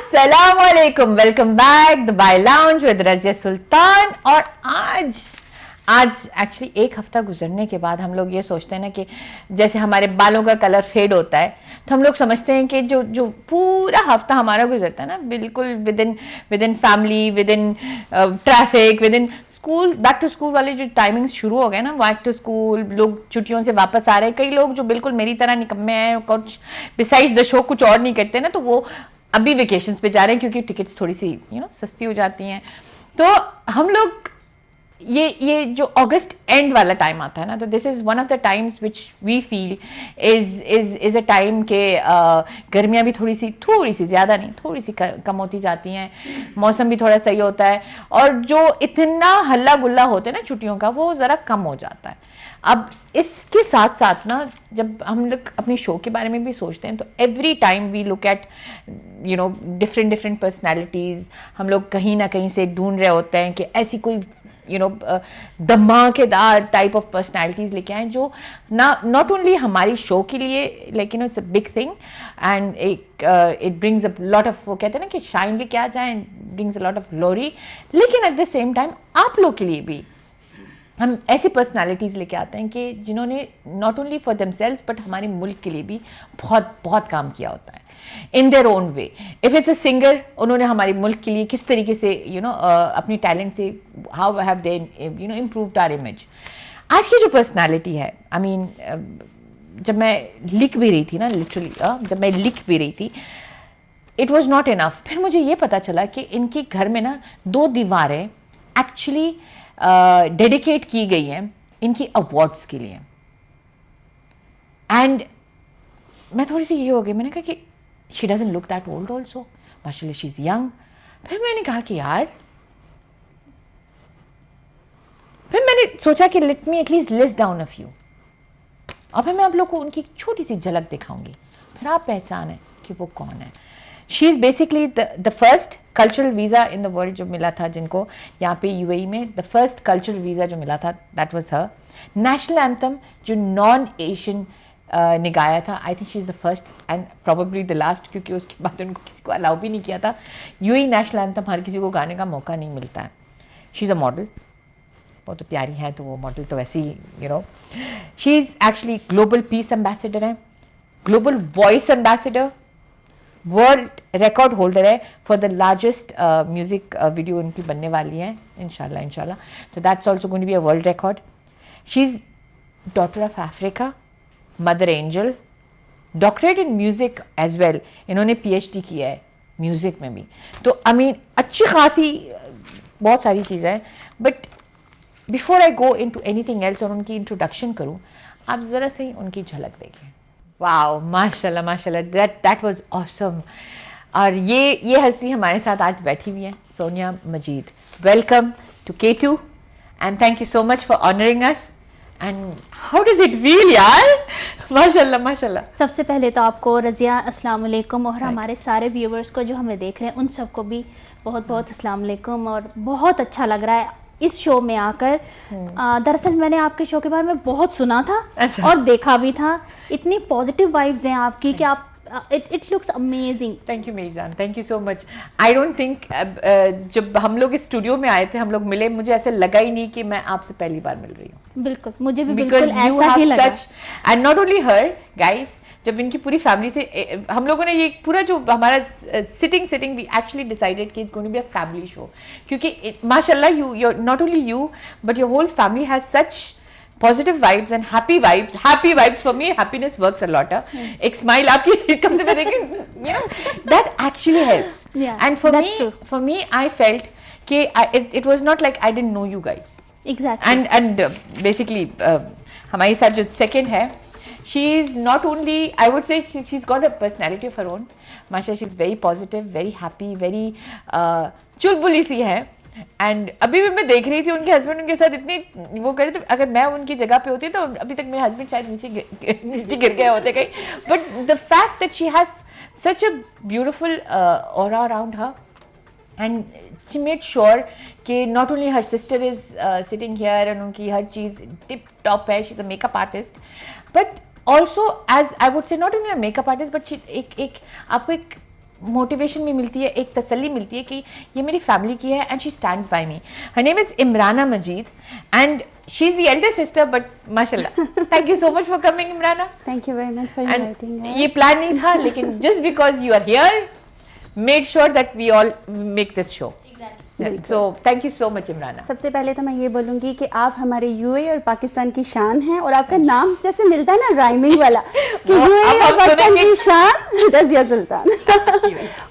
अस्सलाम वालेकुम, welcome back Dubai lounge with Razia Sultan. और आज एक्चुअली एक हफ्ता गुजरने के बाद हम लोग ये सोचते हैं ना कि जैसे हमारे बालों का कलर फेड होता है तो हम लोग समझते हैं कि जो पूरा हफ्ता हमारा गुजरता है ना, बिल्कुल within family, within traffic, within school, back to school वाले जो टाइमिंग्स शुरू हो गए ना, बैक टू स्कूल, लोग छुट्टियों से वापस आ रहे हैं, कई लोग जो बिल्कुल मेरी तरह निकम्मे हैं, कुछ बिसाइड्स द शो कुछ और नहीं करते ना, तो वो अभी वेकेशंस पे जा रहे हैं क्योंकि टिकट्स थोड़ी सी सस्ती हो जाती हैं। तो हम लोग ये जो अगस्त एंड वाला टाइम आता है ना, तो this is one of the times which we feel is a time के गर्मियाँ भी थोड़ी सी ज़्यादा नहीं, थोड़ी सी कम होती जाती हैं, मौसम भी थोड़ा सही होता है और जो इतना हल्ला गुल्ला होता है ना छुट्टियों का, वो ज़रा कम हो जाता है। अब इसके साथ साथ ना, जब हम लोग अपने शो के बारे में भी सोचते हैं तो every time we look at different personalities. हम लोग कहीं ना कहीं से ढूंढ रहे होते हैं कि ऐसी कोई धमाकेदार टाइप ऑफ पर्सनैलिटीज़ लेके आए जो नॉट ओनली हमारी शो के लिए, like it's a big thing and it brings a lot of, वो कहते हैं ना कि शाइन लेके आ जाए, brings a lot of glory, लेकिन एट द सेम टाइम आप लोग के लिए भी हम ऐसी पर्सनालिटीज़ लेके आते हैं कि जिन्होंने not only for themselves but हमारे मुल्क के लिए भी बहुत बहुत काम किया होता है in their own way. If it's a singer, उन्होंने हमारे मुल्क के लिए किस तरीके से अपनी टैलेंट से how have they improved our image. आज की जो पर्सनालिटी है, आई मीन जब मैं लिख भी रही थी ना, लिटरली जब मैं लिख भी रही थी, इट वॉज नॉट इनफ। फिर मुझे ये पता चला कि इनके घर में ना 2 दीवारें एक्चुअली डेडिकेट की गई हैं इनकी अवार्ड्स के लिए। एंड मैं थोड़ी सी ये हो गई, मैंने कहा कि she doesn't look that old also, माशाल्लाह शी इज यंग। फिर मैंने कहा कि यार, फिर मैंने सोचा कि let me at least list down a few, और फिर मैं आप लोग को उनकी छोटी सी झलक दिखाऊंगी, फिर आप पहचानें कि वो कौन है। She is basically the first cultural visa in the world जो मिला था, जिनको यहाँ पे यूएई में द फर्स्ट कल्चरल वीज़ा जो मिला था, that was her. National anthem जो नॉन एशियन ने गाया था, I think she is the first and probably the last, क्योंकि उसके बाद उनको किसी को अलाउ भी नहीं किया था। यूएई नेशनल एंथम हर किसी को गाने का मौका नहीं मिलता है। शी इज़ अ मॉडल, वो तो प्यारी है तो वो मॉडल तो वैसे ही she is actually global peace ambassador है, global voice ambassador, world record holder है for the largest music video उनकी बनने वाली है इंशाल्लाह। तो that's also going to be a world record. She is daughter of Africa, mother angel, doctorate in music as well, इन्होंने PhD किया है म्यूजिक में भी। तो आई मीन अच्छी खासी बहुत सारी चीज़ें हैं। But before I go into anything else और उनकी इंट्रोडक्शन करूँ, आप ज़रा से ही उनकी झलक देखें। वाओ, माशाल्लाह माशाल्लाह, दैट वाज ऑसम। और ये हस्ती हमारे साथ आज बैठी हुई है, Sonia Majeed. Welcome to K2 and thank you so much for honouring us. And how does it feel यार? माशाल्लाह माशाल्लाह। सबसे पहले तो आपको रज़िया अस्सलाम वालेकुम, और हमारे सारे व्यूवर्स को जो हमें देख रहे हैं उन सबको भी बहुत बहुत अस्सलाम वालेकुम। और बहुत अच्छा लग रहा है इस शो में आकर। दरअसल मैंने आपके शो के बारे में बहुत सुना था, अच्छा, और देखा भी था। इतनी पॉजिटिव वाइब्स हैं आपकी कि आप it looks amazing. Thank you मेरी जान, thank you so much. I don't think जब हम लोग इस स्टूडियो में आए थे, हम लोग मिले, मुझे ऐसे लगा ही नहीं कि मैं आपसे पहली बार मिल रही हूँ। बिल्कुल, मुझे भी बिल्कुल ऐसा ही लगा। And not only her guys, जब इनकी पूरी फैमिली से हम लोगों ने ये पूरा जो हमारा सिटिंग वी एक्चुअली डिसाइडेड कि it's going to be a family show, क्योंकि माशाल्लाह you not only you but your whole family has such positive vibes and happy vibes for me. Happiness works a lot. एक smile आपकी कम से कम that actually helps. Yeah, and for me I felt कि it was not like I didn't know you guys. Exactly. and basically हमारे साथ जो second है, she is not only, I would say she's got a personality of her own. Mashallah, she's very positive, very happy, very चुलबुली सी है। And अभी भी मैं देख रही थी उनके हस्बैंड उनके साथ इतनी वो करे, तो अगर मैं उनकी जगह पे होती तो अभी तक मेरे हस्बैंड शायद नीचे गिर गए होते कहीं। But the fact that she has such a beautiful aura around her, and she made sure कि not only her sister is sitting here and उनकी हर चीज़ टिप टॉप है। She is a makeup artist, but also as I would say not only a makeup artist, but एक आपको एक motivation भी मिलती है, एक तसल्ली मिलती है कि ये मेरी फैमिली की है and she stands by me. Her name is Imrana Majeed and she is the elder sister, but माशाल्लाह. Thank you so much for coming Imrana. Thank you very much for inviting us. ये प्लान नहीं था, लेकिन just because you are here made sure that we all make this show. So thank you so much Imrana. सबसे पहले तो मैं ये बोलूँगी कि आप हमारे यूएई और पाकिस्तान की शान हैं, और आपका नाम जैसे मिलता है ना राइमिंग वाला कि यूएई और पाकिस्तान की शान रज़िया सुल्तान.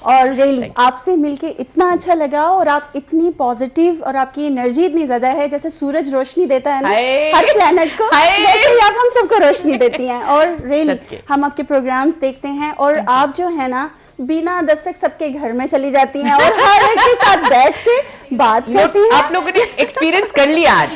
और रियली आपसे मिलके इतना अच्छा लगा, और आप इतनी पॉजिटिव और आपकी एनर्जी इतनी ज़्यादा है, जैसे सूरज रोशनी देता है ना हर प्लेनेट को, वैसे ही आप हम सबको रोशनी देती हैं. और रियली हम आपके प्रोग्राम्स देखते हैं, और आप जो है ना बिना दस्तक सबके घर में चली जाती हैं और हर एक के साथ बैठ के बात करती हैं. आप लोगों ने एक्सपीरियंस कर लिया आज.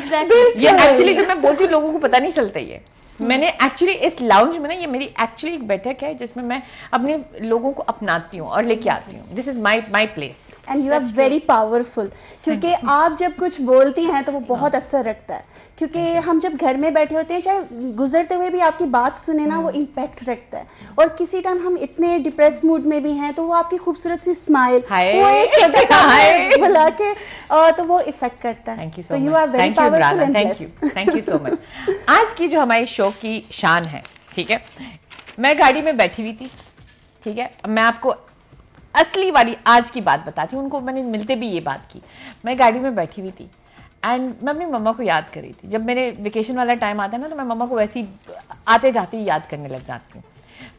ये एक्चुअली जब मैं बोलती हूँ लोगों को पता नहीं चलता. ये मैंने एक्चुअली इस लाउंज में ना, ये मेरी एक्चुअली एक बैठक है जिसमें मैं अपने लोगों को अपनाती हूँ और लेके आती हूँ. This is my place. And you are very powerful, क्योंकि आप जब कुछ बोलती हैं तो वो बहुत असर रखता है. क्योंकि हम जब घर में बैठे होते हैं, चाहे गुजरते हुए भी आपकी बात सुने ना, वो इम्पैक्ट रखता है. और किसी टाइम हम इतने डिप्रेस मूड में भी हैं, तो वो आपकी खूबसूरत सी स्माइल, वो एक छोटा सा हाय बुला के, तो वो इफेक्ट करता है. तो you are very powerful and blessed. Thank you so much. आज की जो हमारी शो की शान है, ठीक है, मैं गाड़ी में बैठी हुई थी, ठीक है, मैं आपको असली वाली आज की बात बताती हूँ. उनको मैंने मिलते भी ये बात की. मैं गाड़ी में बैठी हुई थी एंड मैं अपनी मम्मा को याद कर रही थी. जब मेरे वेकेशन वाला टाइम आता है ना, तो मैं मम्मा को वैसे ही आते जाते ही याद करने लग जाती हूँ.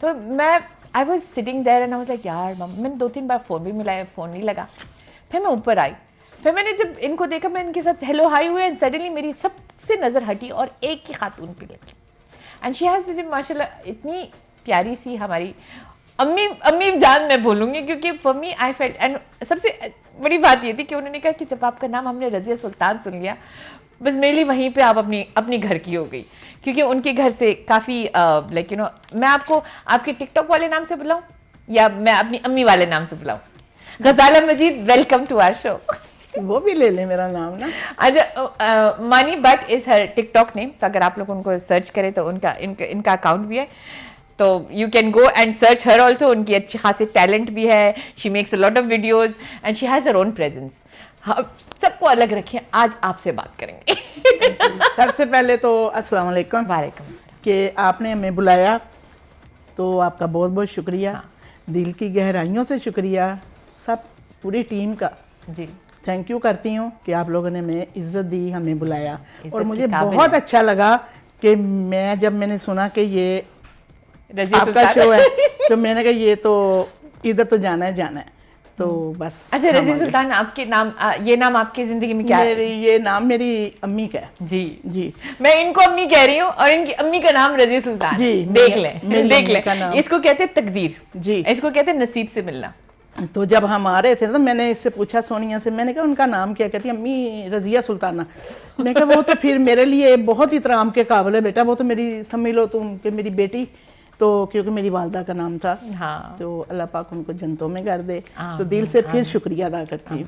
तो मैं I was sitting there and I was like यार मम्मा. मैंने 2-3 बार फ़ोन भी मिलाया, फ़ोन नहीं लगा. फिर मैं ऊपर आई, फिर मैंने जब इनको देखा, मैं इनके साथ हेलो हाई हुए एंड सडनली मेरी सबसे नज़र हटी और एक ही खातून पे लगी. एंड शी हैज़ माशाल्लाह इतनी प्यारी सी हमारी अम्मी जान मैं बोलूँगी, क्योंकि for me I felt. And सबसे बड़ी बात ये थी कि उन्होंने कहा कि जब आपका नाम हमने रज़िया सुल्तान सुन लिया, बस मेरे लिए वहीं पे आप अपनी घर की हो गई. क्योंकि उनके घर से काफ़ी लाइक यू नो, मैं आपको आपके टिकटॉक वाले नाम से बुलाऊँ या मैं अपनी अम्मी वाले नाम से बुलाऊँ? गजाला मजीद, वेलकम टू आवर शो. वो भी ले ले मेरा नाम ना. अच्छा, मानी but is her TikTok name. तो अगर आप लोग उनको सर्च करें तो इनका अकाउंट भी है, तो you can go and search her also. उनकी अच्छी खासी टैलेंट भी है. She makes a lot of videos and she has her own presence. सबको अलग रखिए, आज आपसे बात करेंगे. सबसे पहले तो अस्सलाम वालेकुम. वालेकुम. कि आपने हमें बुलाया तो आपका बहुत बहुत शुक्रिया. दिल की गहराइयों से शुक्रिया सब पूरी टीम का. जी, थैंक यू करती हूँ कि आप लोगों ने हमें इज्जत दी, हमें बुलाया. इज्जत और की मुझे काबिल बहुत है. अच्छा लगा कि जब मैंने सुना कि ये रज़िया आपका सुल्तान. शो है, तो मैंने कहा ये तो इधर तो जाना है. तो बस. अच्छा, रज़िया सुल्तान आपके नाम, ये नाम आपकी जिंदगी में क्या है? ये नाम मेरी अम्मी का है. जी जी. मैं इनको अम्मी कह रही हूँ और इनकी अम्मी का नाम रज़िया सुल्तान. जी, देख मेरी देख अम्मी का लें. नाम. इसको कहते हैं तकदीर. जी. इसको कहते हैं नसीब से मिलना. तो जब हम आ रहे थे तो मैंने इससे पूछा सोनिया से, मैंने कहा उनका नाम क्या? कहती अम्मी रज़िया सुल्ताना. मैंने कहा वो तो फिर मेरे लिए बहुत इतराम के काबिल है बेटा, वो तो मेरी समझ लो तुम कि मेरी बेटी, तो क्योंकि मेरी वालदा का नाम था. हाँ. तो अल्लाह पाक उनको जन्नतों में कर दे. आमीन, तो दिल से फिर शुक्रिया अदा करती हूँ.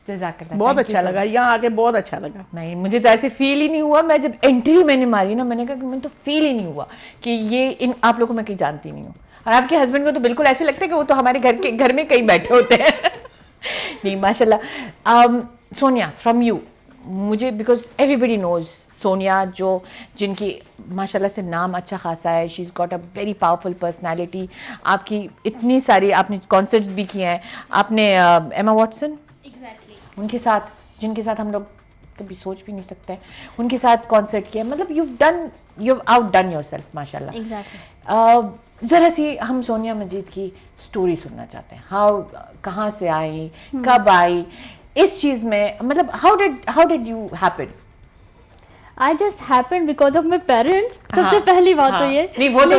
जज़ाकल्लाह. बहुत Thank you अच्छा so लगा, यहाँ आके बहुत अच्छा लगा. नहीं, मुझे तो ऐसे फील ही नहीं हुआ. मैं जब एंट्री मैंने मारी ना, मैंने कहा कि मैंने तो फील ही नहीं हुआ कि ये इन आप लोगों को मैं कहीं जानती नहीं हूँ. और आपके हस्बैंड को तो बिल्कुल ऐसे लगता है कि वो तो हमारे घर में कहीं बैठे होते हैं. नहीं माशाल्लाह. सोनिया, फ्रॉम यू, मुझे बिकॉज एवरीबडी नोज सोनिया, जिनकी माशाल्लाह से नाम अच्छा खासा है. She is got a very powerful personality. आपकी इतनी सारी आपने कॉन्सर्ट्स भी किए हैं. आपने एमा वॉटसन, उनके साथ, जिनके साथ हम लोग कभी सोच भी नहीं सकते, उनके साथ कॉन्सर्ट किया. मतलब you've outdone yourself माशाल्लाह. एग्जैक्टली. ज़रा सी हम सोनिया मजीद की स्टोरी सुनना चाहते हैं. कहाँ से आई, कब आई, इस चीज़ में, मतलब how did you happen? I just happened because of my parents. सबसे पहली बात तो ये. नहीं, वो तो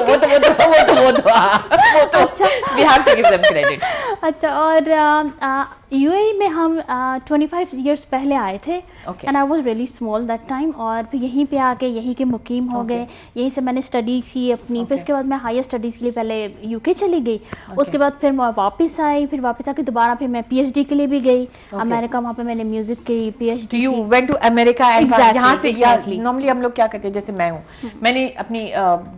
we have to give them credit. अच्छा, और यूएई में हम 25 इयर्स पहले आए थे. And I was really small that time. और फिर यहीं पे आके यहीं के मुकीम हो गए. यहीं से मैंने स्टडी की अपनी. फिर उसके बाद मैं हायर स्टडीज़ के लिए पहले यूके चली गई. उसके बाद फिर मैं वापस आई. फिर वापस आके दोबारा फिर मैं पीएचडी के लिए भी गई अमेरिका. वहाँ पे मैंने म्यूजिक की PhD. You went to America and यहाँ से Exactly. नॉर्मली हम लोग क्या करते हैं, जैसे मैं हूँ, मैंने अपनी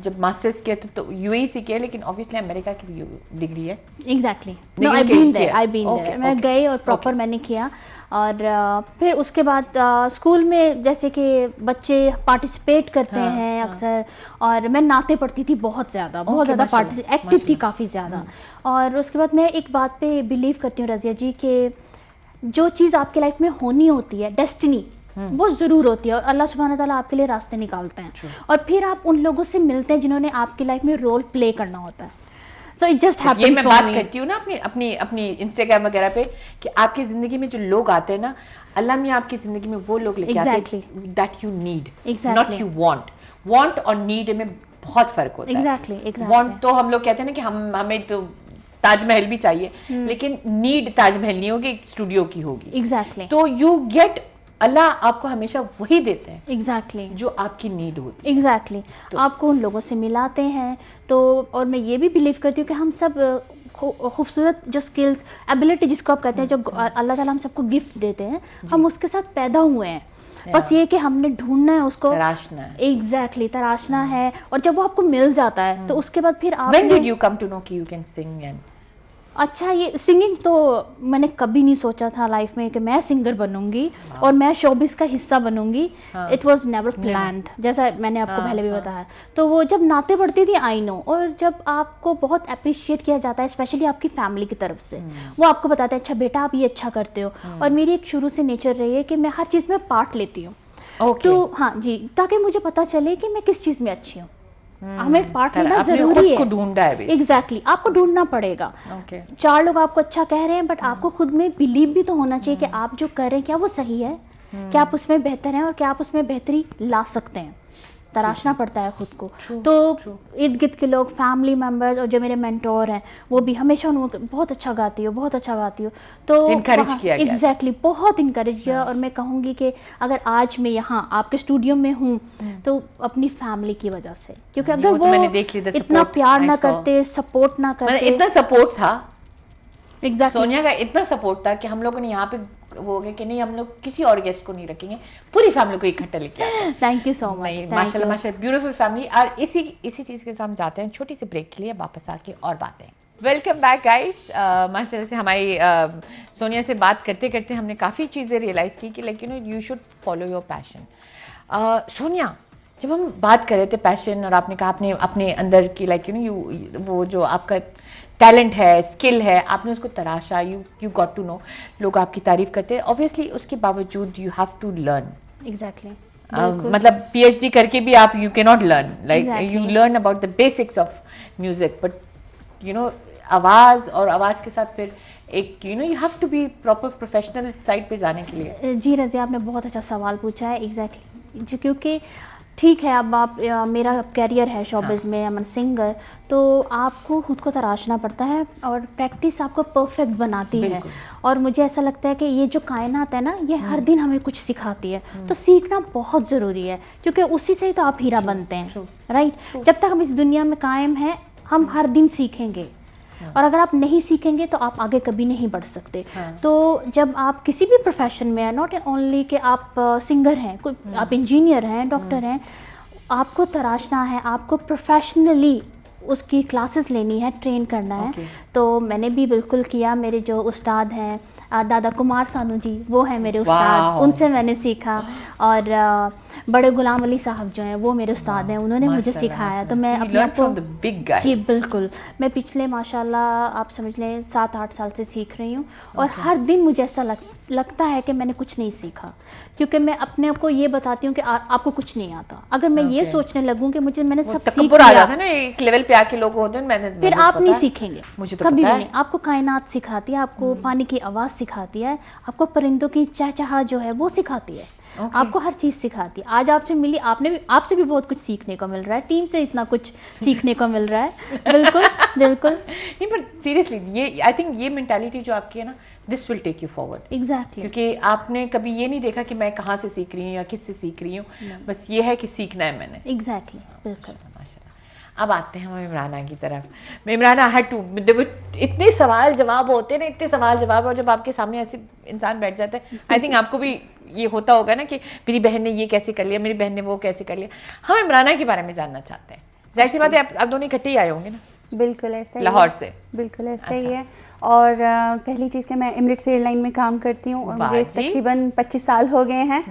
जब मास्टर्स किया तो यूएई से किया, लेकिन ऑब्वियसली अमेरिका की भी डिग्री है। एग्जैक्टली लेकिन नो आई कहीं बीन देयर, किया? आई बीन Okay, देयर, मैं okay, गई और प्रॉपर मैंने किया। और फिर उसके बाद स्कूल में जैसे कि बच्चे पार्टिसिपेट करते हैं अक्सर, और मैं नाते पढ़ती थी बहुत ज़्यादा माशाल्लाह, एक्टिव थी काफ़ी ज़्यादा। और उसके बाद मैं एक बात पे बिलीव करती हूँ रज़िया जी, कि जो चीज़ आपकी लाइफ में होनी होती है, डेस्टिनी, वो ज़रूर होती है, और अल्लाह सुब्हान ताला आपके लिए रास्ते निकालते हैं, और फिर आप उन लोगों से मिलते हैं जिन्होंने आपकी लाइफ में रोल प्ले करना होता है। So it just happened. ये मैं बात करती हूँ ना अपनी अपनी अपनी इंस्टाग्राम वगैरह पे, कि आपकी जिंदगी में जो लोग आते हैं ना, अल्लाह मियां आपकी जिंदगी में वो लोग लेके आते हैं that you need, not you want और नीड में बहुत फर्क होता है। एग्जैक्टली वांट तो हम लोग कहते हैं ना कि हमें तो ताजमहल भी चाहिए, लेकिन नीड ताजमहल नहीं होगी, स्टूडियो की होगी। एग्जैक्टली तो यू गेट, अल्लाह आपको हमेशा वही देते हैं एग्जैक्टली जो आपकी नीड होती है। एग्जैक्टली आपको उन लोगों से मिलाते हैं। तो और मैं ये भी बिलीव करती हूँ कि हम सब खूबसूरत जो स्किल्स, एबिलिटी जिसको आप कहते हैं, जो अल्लाह ताला हम सबको गिफ्ट देते हैं, हम उसके साथ पैदा हुए हैं। बस ये कि हमने ढूंढना है उसको, तराशना है। एग्जैक्टली तराशना है, और जब वो आपको मिल जाता है तो उसके बाद फिर आप When did you come to know कि you can sing and अच्छा, ये सिंगिंग तो मैंने कभी नहीं सोचा था लाइफ में कि मैं सिंगर बनूंगी और मैं शोबिस का हिस्सा बनूंगी। इट वाज नेवर प्लान्ड, जैसा मैंने आपको पहले भी बताया। तो वो जब नाते पढ़ती थी, आई नो, और जब आपको बहुत अप्रिशिएट किया जाता है, स्पेशली आपकी फैमिली की तरफ से, वो आपको बताते हैं अच्छा बेटा आप ये अच्छा करते हो। और मेरी एक शुरू से नेचर रही है कि मैं हर चीज़ में पार्ट लेती हूँ। तो हाँ जी, ताकि मुझे पता चले कि मैं किस चीज़ में अच्छी हूँ। हमें पार्ट लेना जरूरी है। खुद को ढूंढा है एग्जैक्टली आपको ढूंढना पड़ेगा। चार लोग आपको अच्छा कह रहे हैं, बट आपको खुद में बिलीव भी तो होना चाहिए कि आप जो कर रहे हैं क्या वो सही है, क्या आप उसमें बेहतर हैं, और क्या आप उसमें बेहतरी ला सकते हैं। तराशना पड़ता है खुद को। तो इर्द गिर्द के लोग, फैमिली मेंबर्स और जो मेरे मेंटोर हैं, वो भी हमेशा उनको बहुत अच्छा गाती हो, बहुत अच्छा गाती हो, तो इनकरेज किया गया। एग्जैक्टली बहुत इनकरेज किया। और मैं कहूँगी कि अगर आज मैं यहाँ आपके स्टूडियो में हूँ तो अपनी फैमिली की वजह से, क्योंकि अगर वो इतना प्यार ना करते, सपोर्ट ना करते, इतना सपोर्ट था, एग्जैक्टली सोनिया का इतना सपोर्ट था कि हम लोगों ने यहाँ पे वो हो गया कि नहीं, हम लोग किसी और गेस्ट को नहीं रखेंगे, पूरी फैमिली को इकट्ठा लेके आते हैं। थैंक यू सो मच, माशाल्लाह माशाल्लाह, ब्यूटीफुल फैमिली। और इसी चीज़ के साथ हम जाते हैं छोटी सी ब्रेक के लिए, वापस आके और बातें। Welcome back guys. माशाल्लाह से हमारी सोनिया से बात करते करते हमने काफ़ी चीज़ें रियलाइज़ की कि like you should follow your passion. Sonia, जब हम बात कर रहे थे पैशन, और आपने कहा आपने अपने अंदर की लाइक वो जो आपका टैलेंट है, स्किल है, आपने उसको तराशा, यू गॉट टू नो, लोग आपकी तारीफ करते हैं। ऑब्वियसली उसके बावजूद you have to learn. Exactly मतलब पीएचडी करके भी आप you can not learn, like you learn about the basics of music, but आवाज़ और आवाज़ के साथ फिर एक you have to be proper professional side पे जाने के लिए। जी रज़िया, आपने बहुत अच्छा सवाल पूछा है। एग्जैक्टली क्योंकि ठीक है, अब आप मेरा कैरियर है शोबिज़ में, I'm a सिंगर, तो आपको खुद को तराशना पड़ता है और प्रैक्टिस आपको परफेक्ट बनाती है। और मुझे ऐसा लगता है कि ये जो कायनात है ना, ये हर दिन हमें कुछ सिखाती है, तो सीखना बहुत ज़रूरी है, क्योंकि उसी से ही तो आप हीरा बनते हैं, राइट। जब तक हम इस दुनिया में कायम हैं, हम हर दिन सीखेंगे, और अगर आप नहीं सीखेंगे तो आप आगे कभी नहीं बढ़ सकते। तो जब आप किसी भी प्रोफेशन में हैं, नॉट ओनली कि आप सिंगर हैं, आप इंजीनियर हैं, डॉक्टर हैं, आपको तराशना है, आपको प्रोफेशनली उसकी क्लासेस लेनी है, ट्रेन करना है। तो मैंने भी बिल्कुल किया। मेरे जो उस्ताद हैं दादा कुमार सानू जी, वो हैं मेरे उस्ताद, उनसे मैंने सीखा। और बड़े गुलाम अली साहब जो हैं, वो मेरे उस्ताद हैं, उन्होंने मुझे सिखाया। तो मैं अपने आप को, जी बिल्कुल, मैं पिछले माशाल्लाह आप समझ लें 7-8 साल से सीख रही हूँ। और हर दिन मुझे ऐसा लगता है कि मैंने कुछ नहीं सीखा, क्योंकि मैं अपने आप को ये बताती हूँ कि आपको कुछ नहीं आता। अगर मैं ये सोचने लगूँ कि मैंने सब सीख लिया ना, एक लेवल पे आके लोग होते हैं, फिर आप नहीं सीखेंगे, मुझे तो कभी भी नहीं। आपको कायनात सिखाती है, आपको पानी की आवाज़ सिखाती है, आपको परिंदों की चहचहा जो है वो सिखाती है, आपको हर चीज़ सिखाती है। आज आपसे मिली, आपसे भी बहुत कुछ सीखने को मिल रहा है, टीम से इतना कुछ सीखने को मिल रहा है। बिल्कुल बिल्कुल नहीं, बट सीरियसली ये आई थिंक ये मेंटालिटी जो आपकी है ना, this will take you forward. Exactly, क्योंकि आपने कभी ये नहीं देखा कि मैं कहाँ से सीख रही हूँ या किससे सीख रही हूँ, बस ये है कि सीखना है मैंने। एग्जैक्टली, बिल्कुल। अब आते हैं हम इमराना की तरफ। इमराना हर टू इतने सवाल जवाब होते हैं ना, इतने सवाल जवाब, और जब आपके सामने ऐसे इंसान बैठ जाता है, आई थिंक आपको भी ये होता होगा ना कि मेरी बहन ने ये कैसे कर लिया, मेरी बहन ने वो कैसे कर लिया। हम इमराना के बारे में जानना चाहते हैं। जाहिर सी बात है आप दोनों इकट्ठे ही आए होंगे ना बिल्कुल ऐसा ही लाहौर है। से? बिल्कुल ऐसा ही है। और पहली चीज़ कि मैं एमिरेट्स एयरलाइन में काम करती हूँ और मुझे तकरीबन 25 साल हो गए हैं।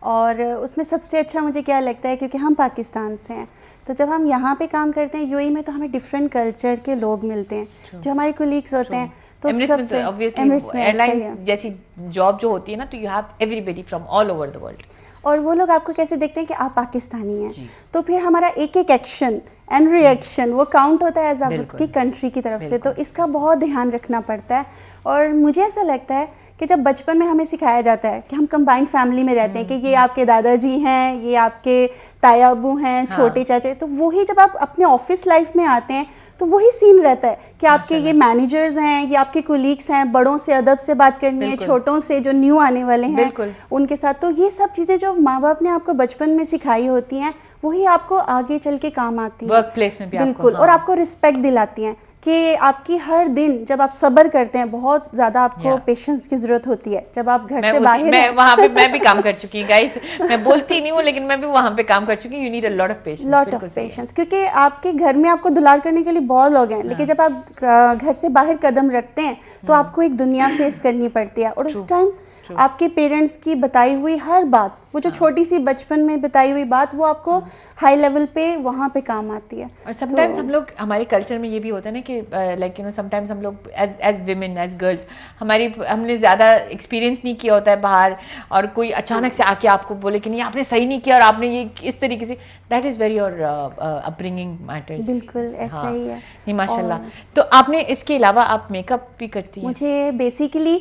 और उसमें सबसे अच्छा मुझे क्या लगता है, क्योंकि हम पाकिस्तान से हैं, तो जब हम यहाँ पे काम करते हैं यूएई में, तो हमें डिफरेंट कल्चर के लोग मिलते हैं जो हमारे कोलीग्स होते हैं। तो सबसे एमिरेट्स में एयरलाइंस जैसी जॉब जो होती है ना, तो you have everybody from all over the world, और वो लोग आपको कैसे देखते हैं कि आप पाकिस्तानी हैं, तो फिर हमारा एक एक एक्शन एंड रिएक्शन वो काउंट होता है एज आपकी कंट्री की तरफ से। तो इसका बहुत ध्यान रखना पड़ता है। और मुझे ऐसा लगता है कि जब बचपन में हमें सिखाया जाता है कि हम कंबाइंड फैमिली में रहते हैं, कि ये आपके दादाजी हैं, ये आपके ताया अबू हैं, छोटे चाचे, तो वही जब आप अपने ऑफिस लाइफ में आते हैं तो वही सीन रहता है कि आपके ये मैनेजर्स हैं, ये आपके कोलीग्स हैं, बड़ों से अदब से बात करनी है, छोटों से जो न्यू आने वाले हैं उनके साथ। तो ये सब चीज़ें जो माँ बाप ने आपको बचपन में सिखाई होती हैं, वही आपको आगे चल के काम आती है वर्क प्लेस में भी। बिल्कुल। और आपको रिस्पेक्ट दिलाती हैं कि आपकी हर दिन जब आप सब्र करते हैं, बहुत ज़्यादा आपको पेशेंस की ज़रूरत होती है जब आप घर से बाहर मैं वहाँ पे मैं भी काम कर चुकी हूँ गाइस, मैं बोलती नहीं हूँ लेकिन मैं भी वहाँ पे काम कर चुकी हूँ। You need a lot of patience, lot of patience, क्योंकि आपके घर में आपको दुलार करने के लिए बहुत लोग हैं, लेकिन जब आप घर से बाहर कदम रखते हैं तो आपको एक दुनिया फेस करनी पड़ती है। और उस टाइम आपके पेरेंट्स की बताई हुई हर बात, वो जो छोटी सी बचपन में बताई हुई बात, वो आपको हाई लेवल पे वहाँ पे काम आती है। और समटाइम्स हम लोग, हमारे कल्चर में ये भी होता है ना कि लाइक यू नो समटाइम्स हम लोग एज विमेन, एज गर्ल्स, हमने ज़्यादा एक्सपीरियंस नहीं किया होता है बाहर, और कोई अचानक से आके आपको बोले कि नहीं आपने सही नहीं किया और आपने ये इस तरीके से, that is very your upbringing matters. बिल्कुल ऐसा ही है। नहीं माशाल्लाह। तो आपने इसके अलावा आप मेकअप भी करती हैं? मुझे बेसिकली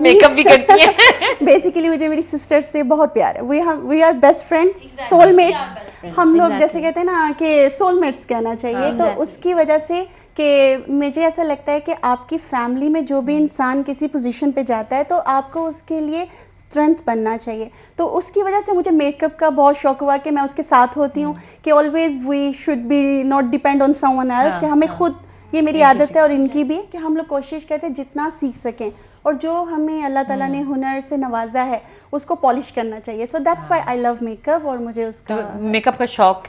मेकअप भी करती हैं? बेसिकली मुझे मेरी सिस्टर से बहुत प्यार है। We are best friends, soulmates. हम लोग जैसे कहते हैं ना कि सोलमेट्स कहना चाहिए। तो उसकी वजह से कि मुझे ऐसा लगता है कि आपकी फैमिली में जो भी इंसान किसी पोजीशन पे जाता है, तो आपको उसके लिए स्ट्रेंथ बनना चाहिए। तो उसकी वजह से मुझे मेकअप का बहुत शौक हुआ कि मैं उसके साथ होती हूँ, कि always we should be not depend on someone else, कि हमें खुद, ये मेरी आदत है और इनकी भी है कि हम लोग कोशिश करते हैं जितना सीख सकें, और जो हमें अल्लाह ताला ने हुनर से नवाजा है उसको पॉलिश करना चाहिए। So that's why I love makeup. और मुझे उसका मेकअप का शौक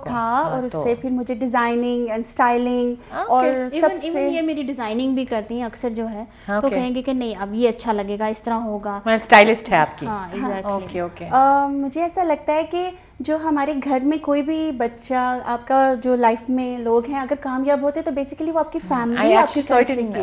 था और उससे फिर मुझे डिजाइनिंग एंड स्टाइलिंग और सबसे ये मेरी डिजाइनिंग भी करती हैं अक्सर जो है, तो कहेंगे कि नहीं अब ये अच्छा लगेगा, इस तरह होगा। मैं स्टाइलिस्ट है आपकी? हाँ एग्जैक्टली। ओके। मुझे ऐसा लगता है कि जो हमारे घर में कोई भी बच्चा, आपका जो लाइफ में लोग हैं, अगर कामयाब होते तो बेसिकली वो आपकी फैमिली, आपकी कंट्री की।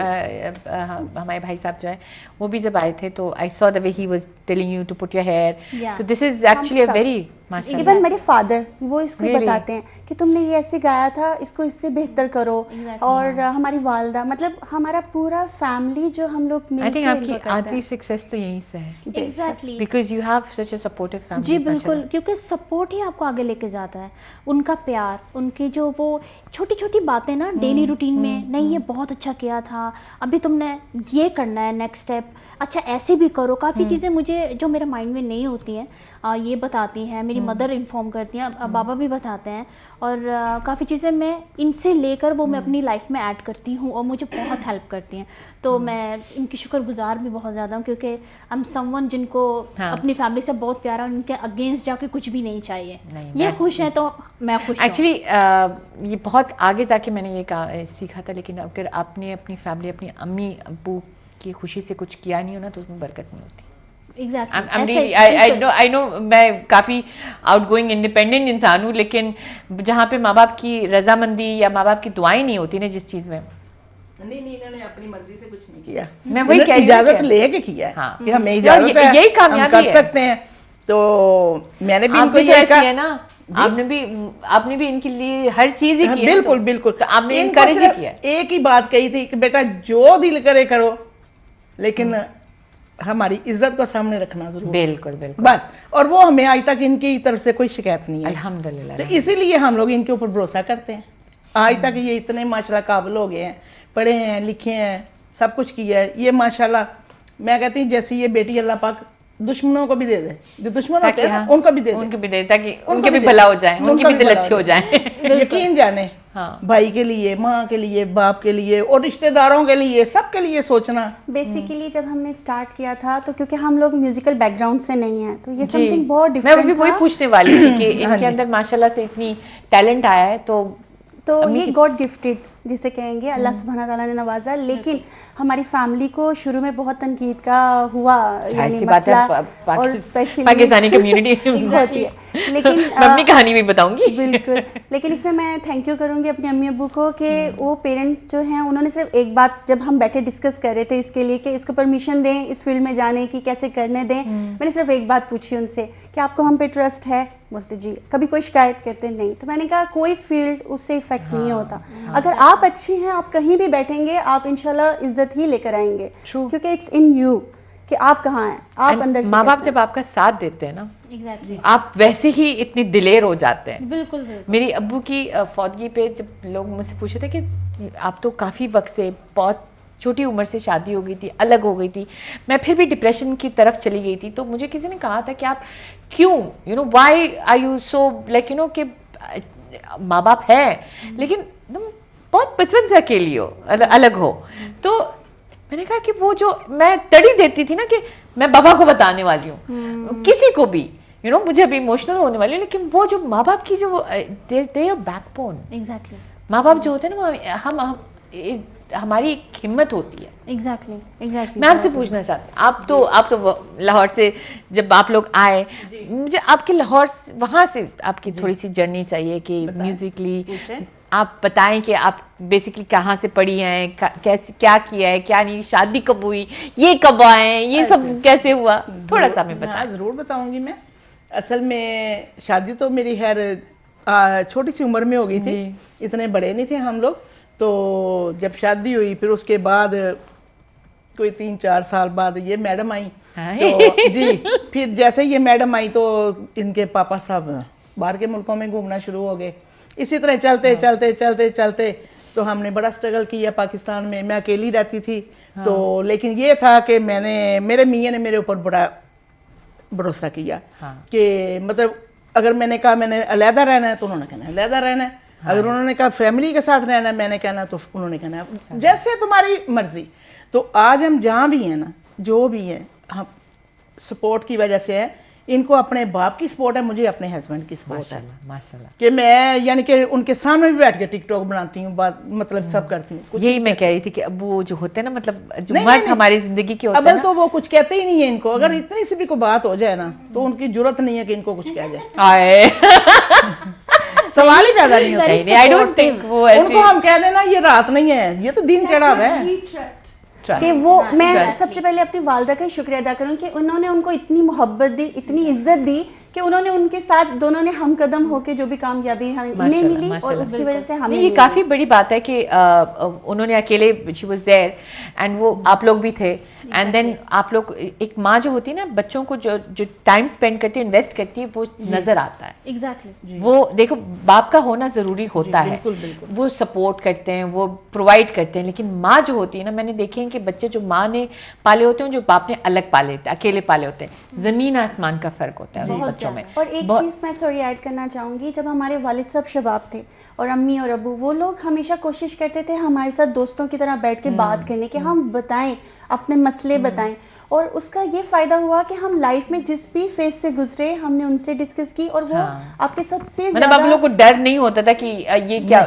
हमारे भाई साहब जो है वो भी जब आए थे, तो I saw the way he was telling you to put your hair, तो this is actually a very माशाल्लाह। इवन मेरे फादर वो इसको बताते हैं कि तुमने ये ऐसे गाया था, इसको इससे बेहतर करो। और हमारी वालदा, मतलब हमारा पूरा फैमिली जो हम लोग मिलकर, आई थिंक आपकी आधी सक्सेस तो यहीं से है। Exactly, because you have such a supportive family. जी बिल्कुल, क्योंकि सपोर्ट ही आपको आगे लेके जाता है। उनका प्यार, उनकी जो वो छोटी छोटी बातें ना डेली रूटीन में, नहीं ये बहुत अच्छा किया था, अभी तुमने ये करना है नेक्स्ट स्टेप, अच्छा ऐसे भी करो। काफ़ी चीज़ें मुझे जो मेरे माइंड में नहीं होती हैं ये बताती हैं, मेरी मदर इन्फॉर्म करती हैं, बाबा भी बताते हैं। और काफ़ी चीज़ें मैं इनसे लेकर वो मैं अपनी लाइफ में ऐड करती हूँ और मुझे बहुत हेल्प करती हैं। तो मैं इनकी शुक्रगुजार भी बहुत ज़्यादा हूँ, क्योंकि आई एम समवन जिनको अपनी फैमिली से बहुत प्यारा, उनके अगेंस्ट जाके कुछ भी नहीं चाहिए। ये खुश है तो मैं खुश हूँ। एक्चुअली ये बहुत आगे जाके मैंने ये सीखा था, लेकिन अगर आपने अपनी फैमिली, अपनी अम्मी अब्बू की खुशी से कुछ किया नहीं हो ना, तो उसमें बरकत नहीं होती। आई नो मैं काफ़ी आउटगोइंग इंडिपेंडेंट इंसान हूँ, लेकिन जहाँ पे माँ बाप की रजामंदी या माँ बाप की दुआएं नहीं होती ना जिस चीज़ में, नहीं इन्होंने अपनी मर्जी से कुछ नहीं किया। मैं वही कह रही हूँ, इजाजत लेके किया है। हाँ। कि हमें इजाजत है, यही कामयाबी हम कर सकते हैं। तो मैंने भी इनको ये कहा है ना, आपने भी इनके लिए हर चीज ही की। बिल्कुल। तो आपने इनकरेज ही किया। एक ही बात कही थी कि बेटा जो दिल करे करो, लेकिन हमारी इज्जत को सामने रखना जरूर। बिल्कुल बस। और वो हमें आज तक इनकी तरफ से कोई शिकायत नहीं है, अल्हम्दुलिल्लाह। तो इसीलिए हम लोग इनके ऊपर भरोसा करते हैं। आज तक ये इतने माशाल्लाह काबिल हो गए हैं, पढ़े हैं, लिखे हैं, सब कुछ किया है। ये माशाल्लाह मैं कहती हूँ जैसी ये बेटी अल्लाह पाक दुश्मनों को भी दे दे, जो दुश्मन ताकि होते हैं ना, हाँ, उनको भी दे दे, उनके भी दे, ताकि उनको उनके भी दे। भला हो जाए, उनके उनका भी दिल भला अच्छे हो जाए। यकीन जाने, हाँ। भाई के लिए, माँ के लिए, बाप के लिए और रिश्तेदारों के लिए, सबके लिए सोचना। बेसिकली जब हमने स्टार्ट किया था तो क्योंकि हम लोग म्यूजिकल बैकग्राउंड से नहीं हैं तो ये जी। समथिंग बहुत मैं डिफरेंट भी वही था। पूछने वाली थी कि हाँ इनके जी। अंदर माशाल्लाह से इतनी टैलेंट आया है, तो ये गॉड गिफ्टेड जिसे कहेंगे, अल्लाह सुब्हाना ताला ने नवाजा। लेकिन हमारी फैमिली को शुरू में बहुत तनकीद का हुआ, यानी ऐसी बात है, मसला, और स्पेशली पाकिस्तानी कम्युनिटी होती है। लेकिन मैं अपनी कहानी भी बताऊंगी। बिल्कुल, लेकिन इसमें मैं थैंक यू करूंगी अपने अम्मी अब्बू को कि वो पेरेंट्स जो हैं उन्होंने सिर्फ एक बात, जब हम बैठे डिस्कस कर रहे थे इसके लिए कि इसको परमिशन दें इस फील्ड में जाने की, कैसे करने दें, मैंने सिर्फ एक बात पूछी उनसे कि आपको हम पे ट्रस्ट है? बोलते जी। कभी कोई शिकायत? कहते नहीं। तो मैंने कहा कोई फील्ड उससे इफेक्ट नहीं होता, अगर आप अच्छी हैं आप कहीं भी बैठेंगे आप इंशाल्लाह इज्जत ही लेकर आएंगे, True. क्योंकि इट्स इन यू कि आप कहाँ हैं, आप अंदर से माँ बाप कैसे जब आपका साथ देते हैं ना, एग्जैक्टली, आप वैसे ही इतनी दिलेर हो जाते हैं। बिल्कुल बिल्कुल। मेरी अब्बू की फौतगी पे जब लोग मुझसे पूछे थे कि आप तो काफ़ी वक्त से, बहुत छोटी उम्र से शादी हो गई थी, अलग हो गई थी, मैं फिर भी डिप्रेशन की तरफ चली गई थी, तो मुझे किसी ने कहा था कि आप क्यों, you know, why are you so like, you know, कि माँ बाप है लेकिन तुम बहुत बचपन से अकेली हो, अलग हो। तो मैंने कहा कि वो जो मैं तड़ी देती थी ना कि मैं बाबा को बताने वाली हूँ, किसी को भी, यू नो, मुझे अभी इमोशनल होने वाली हूँ, लेकिन वो जो माँ बाप की जो दे बैकबोन, एग्जैक्टली माँ बाप जो होते हैं ना, वो हम हमारी एक हिम्मत होती है। Exactly exactly. मैं आपसे पूछना चाहती हूँ, आप तो लाहौर से जब आप लोग आए, मुझे आपके लाहौर वहाँ से आपकी थोड़ी सी जर्नी चाहिए कि म्यूजिकली आप बताएं कि आप बेसिकली कहाँ से पढ़ी हैं, कैसे, क्या किया है, क्या नहीं, शादी कब हुई, ये कब आए, ये सब कैसे हुआ, थोड़ा सा हमें बताएं। ज़रूर बताऊंगी मैं। असल में शादी तो मेरी खैर छोटी सी उम्र में हो गई थी, इतने बड़े नहीं थे हम लोग। तो जब शादी हुई फिर उसके बाद कोई 3-4 साल बाद ये मैडम आई, तो जी फिर जैसे ये मैडम आई तो इनके पापा साहब बाहर के मुल्कों में घूमना शुरू हो गए। इसी तरह चलते चलते चलते चलते तो हमने बड़ा स्ट्रगल किया पाकिस्तान में। मैं अकेली रहती थी, तो लेकिन ये था कि मेरे मियाँ ने मेरे ऊपर बड़ा भरोसा किया कि मतलब अगर मैंने कहा मैंने अलहदा रहना है तो उन्होंने कहना अलहदा रहना है, अगर उन्होंने कहा फैमिली के साथ रहना है, मैंने कहना तो उन्होंने कहना जैसे तुम्हारी मर्जी। तो आज हम जहाँ भी हैं ना, जो भी हैं, हम सपोर्ट की वजह से है। इनको अपने बाप की सपोर्ट है, मुझे अपने हस्बैंड की सपोर्ट है माशाल्लाह। कि मैं यानी कि उनके सामने भी बैठ के टिकटॉक बनाती हूँ, बात मतलब सब करती हूँ। यही मैं कह रही थी कि अब वो जो होते हैं ना, मतलब जो नहीं, मर्द नहीं, हमारी जिंदगी के होते अब हैं ना, तो वो कुछ कहते ही नहीं है इनको। अगर इतनी सी भी कोई बात हो जाए ना तो उनकी जरूरत नहीं है कि इनको कुछ कह जाए, आए सवाल ही पैदा नहीं होता। नहीं, आई डोंट थिंक वो ऐसे उनको हम कह देना ये रात नहीं है, ये तो दिन चढ़ा हुआ है। कि वो मैं सबसे पहले अपनी वालदा का शुक्रिया अदा करूं कि उन्होंने उनको इतनी मोहब्बत दी, इतनी इज्जत दी कि उन्होंने उनके साथ दोनों ने हमकदम होके जो भी कामयाबी इन्हें मिली और उसकी वजह से हमें ये काफ़ी बड़ी बात है कि उन्होंने अकेले, शी वाज देयर एंड वो आप लोग भी थे, एंड देन आप लोग, एक माँ जो होती है ना, बच्चों को जो टाइम स्पेंड करती है, इन्वेस्ट करती है, वो नज़र आता है। एग्जैक्टली वो देखो, बाप का होना ज़रूरी होता है, वो सपोर्ट करते हैं, वो प्रोवाइड करते हैं, लेकिन माँ जो होती है ना, मैंने देखे हैं कि बच्चे जो माँ ने पाले होते हैं, जो बाप ने अलग पाले होते हैं, अकेले पाले होते हैं, ज़मीन आसमान का फ़र्क होता है उन बच्चों में। और एक चीज़ मैं सॉरी ऐड करना चाहूँगी, जब हमारे वालिद साहब शबाब थे और अम्मी और अबू, वो लोग हमेशा कोशिश करते थे हमारे साथ दोस्तों की तरह बैठ के बात करने के, हम बताएं अपने मसले बताएं, और उसका ये फ़ायदा हुआ कि हम लाइफ में जिस भी फेज से गुजरे हमने उनसे डिस्कस की, और वो आपके सबसे मतलब आप लोग को डर नहीं होता था कि ये क्या,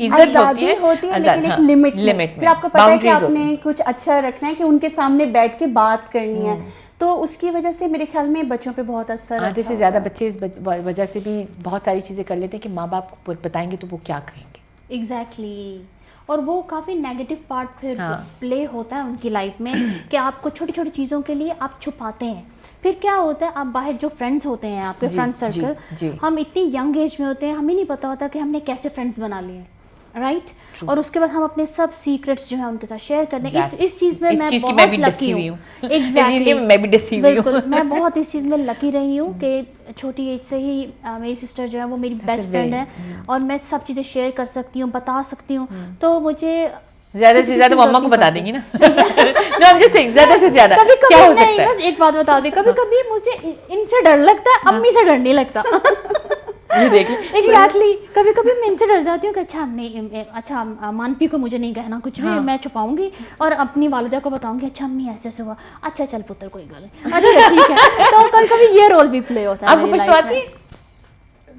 इज्जत होती है लेकिन एक लिमिट में। फिर आपको पता है कि आपने कुछ अच्छा रखना है, कि उनके सामने बैठ के बात करनी है, तो उसकी वजह से मेरे ख्याल में बच्चों पे बहुत असर आधे से ज़्यादा बच्चे इस वजह से भी बहुत सारी चीज़ें कर लेते हैं कि माँ बाप को बताएंगे तो वो क्या कहेंगे। एग्जैक्टली और वो काफ़ी नेगेटिव पार्ट फिर प्ले होता है उनकी लाइफ में कि आपको छोटी छोटी चीज़ों के लिए आप छुपाते हैं। फिर क्या होता है, आप बाहर जो फ्रेंड्स होते हैं आपके फ्रेंड सर्कल, हम इतनी यंग एज में होते हैं, हमें नहीं पता होता कि हमने कैसे फ्रेंड्स बना लिए, राइट? और उसके बाद हम अपने सब सीक्रेट्स जो है उनके साथ शेयर करते हैं। इस चीज़ में मैं बहुत लकी हूँ। एग्जैक्टली, मैं भी डिसीव हुई हूँ। बिल्कुल, मैं बहुत इस चीज़ में लकी रही हूँ कि छोटी एज से ही मेरी सिस्टर जो है वो मेरी बेस्ट फ्रेंड है और मैं सब चीज़ें शेयर कर सकती हूँ, बता सकती हूँ। तो मुझे ज्यादा से ज्यादा मम्मा को बता देंगी ना। No, I'm just saying, ज्यादा से ज्यादा कभी क्या हो कभी नहीं, सकता है? बस एक बात बता दी, कभी कभी मुझे इनसे डर लगता है, अम्मी से डर नहीं लगता। ये देखिए एग्जैक्टली, कभी कभी मैं इनसे डर जाती हूँ कि अच्छा नहीं, अच्छा मानपी को मुझे नहीं कहना कुछ भी, मैं छुपाऊंगी और अपनी वालिदा को बताऊंगी, अच्छा अम्मी ऐसे ऐसे हुआ, अच्छा चल पुत्र कोई गल नहीं, अच्छा ठीक है। तो कभी कभी ये रोल भी प्ले होता है। आपको कुछ तो आती है?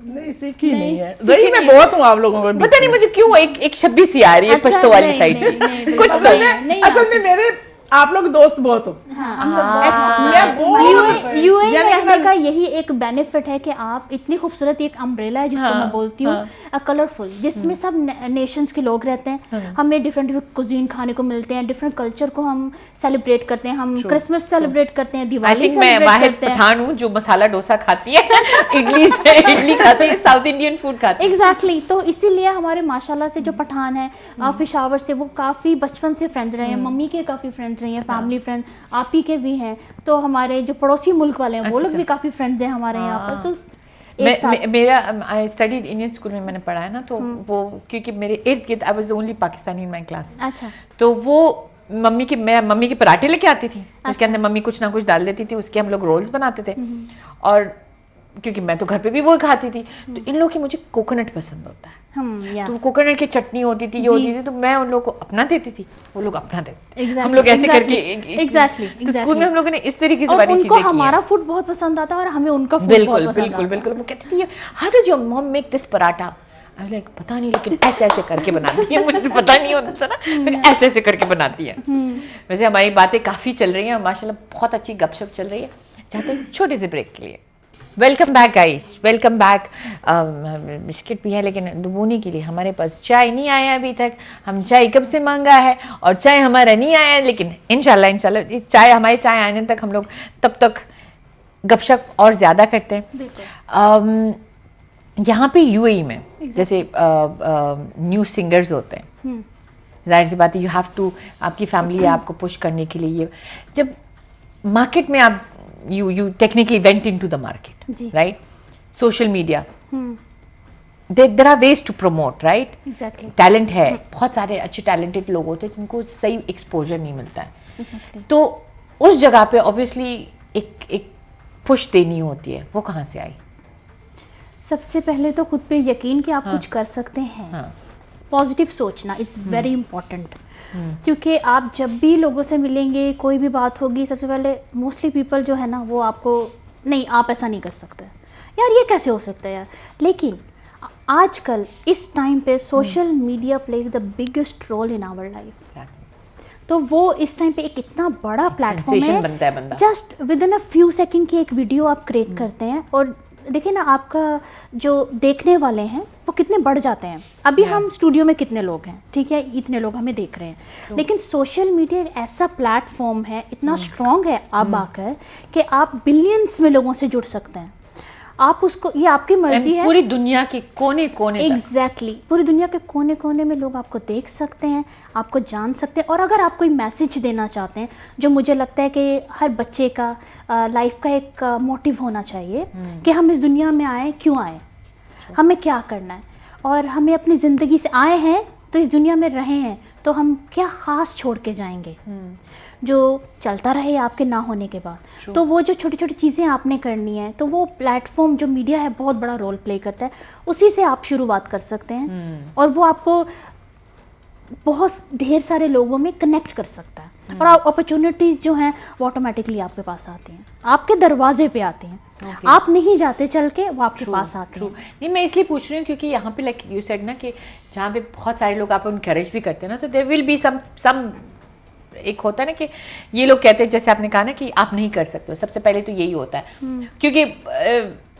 नहीं, सीखी नहीं है, रही मैं बहुत हूँ आप लोगों को। पता नहीं मुझे क्यों एक शब्बी सी आ रही है अच्छा, पश्तो वाली नहीं, साइड नहीं, नहीं, पे कुछ बिल्कुल तो नहीं, नहीं असल में मेरे आप लोग दोस्त बहुत हो। मैं बहुत यूएई में यानी कि रहने का यही एक बेनिफिट है कि आप इतनी खूबसूरत एक अम्ब्रेला है जिसको हाँ, मैं बोलती हूँ, कलरफुल, जिसमें सब नेशंस के लोग रहते हैं। हमें डिफरेंट डिफरेंट कुजीन खाने को मिलते हैं, डिफरेंट कल्चर को हम सेलिब्रेट करते हैं, हम क्रिसमस सेलिब्रेट करते हैं, आई दिवाली थिंक मैं सेलिब्रेट वाहिद करते हैं। पठान हूँ जो मसाला डोसा खाती है, इडली खाती है, साउथ इंडियन फूड खाती है। एग्जैक्टली तो इसीलिए हमारे माशाल्लाह से जो पठान है पेशावर से, वो काफ़ी बचपन से फ्रेंड्स रहे हैं, मम्मी के काफ़ी फ्रेंड्स रहे हैं, फैमिली फ्रेंड आप ही के भी हैं, तो हमारे जो पड़ोसी मुल्क वाले हैं वो लोग भी काफ़ी फ्रेंड्स हैं हमारे यहाँ पर। तो एक साथ मेरा आई स्टडीड इंडियन स्कूल में मैंने पढ़ा है ना, तो वो क्योंकि मेरे इर्द गिर्द I was only Pakistani in my class, अच्छा तो वो मैं मम्मी के पराठे लेके आती थी, उसके अंदर मम्मी कुछ ना कुछ डाल देती थी, उसके हम लोग रोल्स बनाते थे, और क्योंकि मैं तो घर पे भी वो खाती थी, तो इन लोगों की मुझे कोकोनट पसंद होता है, या तो कोकोनट की चटनी होती थी, ये होती थी, तो मैं उन लोगों को अपना देती थी, वो लोग अपना देते थे। हम लोग ऐसे करके एग्जैक्टली तो स्कूल में हम लोगों ने इस तरीके से और वाली उनको चीजें की हैं। हमारा फूड बहुत पसंद आता है और हमें उनका फूड बिल्कुल बहुत पसंद बिल्कुल आता है। बिल्कुल वो कहती थी how does your mom make this paratha, I like पता नहीं, लेकिन ऐसे ऐसे करके बनाती है, मुझे तो पता नहीं होता था ना, लेकिन ऐसे ऐसे करके बनाती है। वैसे हमारी बातें काफ़ी चल रही हैं, माशाल्लाह बहुत अच्छी गपशप चल रही है। जाते हैं छोटे से ब्रेक के लिए। Welcome back guys, welcome back. Biscuit भी है लेकिन दुबोनी के लिए हमारे पास चाय नहीं आया अभी तक, हम चाय कब से मांगा है और चाय हमारा नहीं आया, लेकिन इंशाल्लाह चाय हमारी चाय आने तक हम लोग तब तक गपशप और ज़्यादा करते हैं। यहाँ पे यूएई में जैसे न्यू सिंगर्स होते हैं, जाहिर सी बात है यू हैव टू, आपकी फैमिली है आपको पुश करने के लिए, जब मार्केट में आप you technically went into the market, right? Social media, there are ways to promote, right? Exactly. Talent है, बहुत सारे अच्छे talented लोग होते हैं जिनको सही exposure नहीं मिलता है, तो उस जगह पे obviously एक push देनी होती है, वो कहाँ से आई? सबसे पहले तो खुद पे यकीन कि आप कुछ कर सकते हैं, पॉजिटिव सोचना इट्स वेरी इंपॉर्टेंट, क्योंकि आप जब भी लोगों से मिलेंगे, कोई भी बात होगी, सबसे पहले मोस्टली पीपल जो है ना वो आपको नहीं, आप ऐसा नहीं कर सकते यार, ये कैसे हो सकता है यार, लेकिन आजकल इस टाइम पे social media play the biggest role in our life, तो वो इस टाइम पे एक इतना बड़ा प्लेटफॉर्म है, just with in a few second की एक वीडियो आप क्रिएट करते हैं और देखिए ना आपका जो देखने वाले हैं वो कितने बढ़ जाते हैं। अभी हम स्टूडियो में कितने लोग हैं, ठीक है, इतने लोग हमें देख रहे हैं, लेकिन सोशल मीडिया एक ऐसा प्लेटफॉर्म है, इतना स्ट्रॉन्ग है अब आकर कि आप बिलियंस में लोगों से जुड़ सकते हैं। आप उसको, ये आपकी मर्जी है, पूरी दुनिया के कोने कोने एग्जैक्टली पूरी दुनिया के कोने कोने में लोग आपको देख सकते हैं, आपको जान सकते हैं, और अगर आप कोई मैसेज देना चाहते हैं, जो मुझे लगता है कि हर बच्चे का लाइफ का एक मोटिव होना चाहिए कि हम इस दुनिया में आए, क्यों आए, हमें क्या करना है, और हमें अपनी ज़िंदगी से आए हैं तो इस दुनिया में रहे हैं तो हम क्या ख़ास छोड़ के जाएंगे जो चलता रहे आपके ना होने के बाद। तो वो जो छोटी छोटी चीज़ें आपने करनी है, तो वो प्लेटफॉर्म जो मीडिया है बहुत बड़ा रोल प्ले करता है, उसी से आप शुरुआत कर सकते हैं और वो आपको बहुत ढेर सारे लोगों में कनेक्ट कर सकता है, और अपॉर्चुनिटीज़ जो हैं वो ऑटोमेटिकली आपके पास आती हैं, आपके दरवाजे पे आती हैं, आप नहीं जाते चल के, वो आपके पास आते हैं। नहीं, मैं इसलिए पूछ रही हूँ क्योंकि यहाँ पे लाइक यू सेड ना कि जहाँ पे बहुत सारे लोग आपको इनकरेज भी करते हैं ना, तो देयर विल बी सम एक होता है ना कि ये लोग कहते हैं, जैसे आपने कहा ना कि आप नहीं कर सकते हो, सबसे पहले तो यही होता है क्योंकि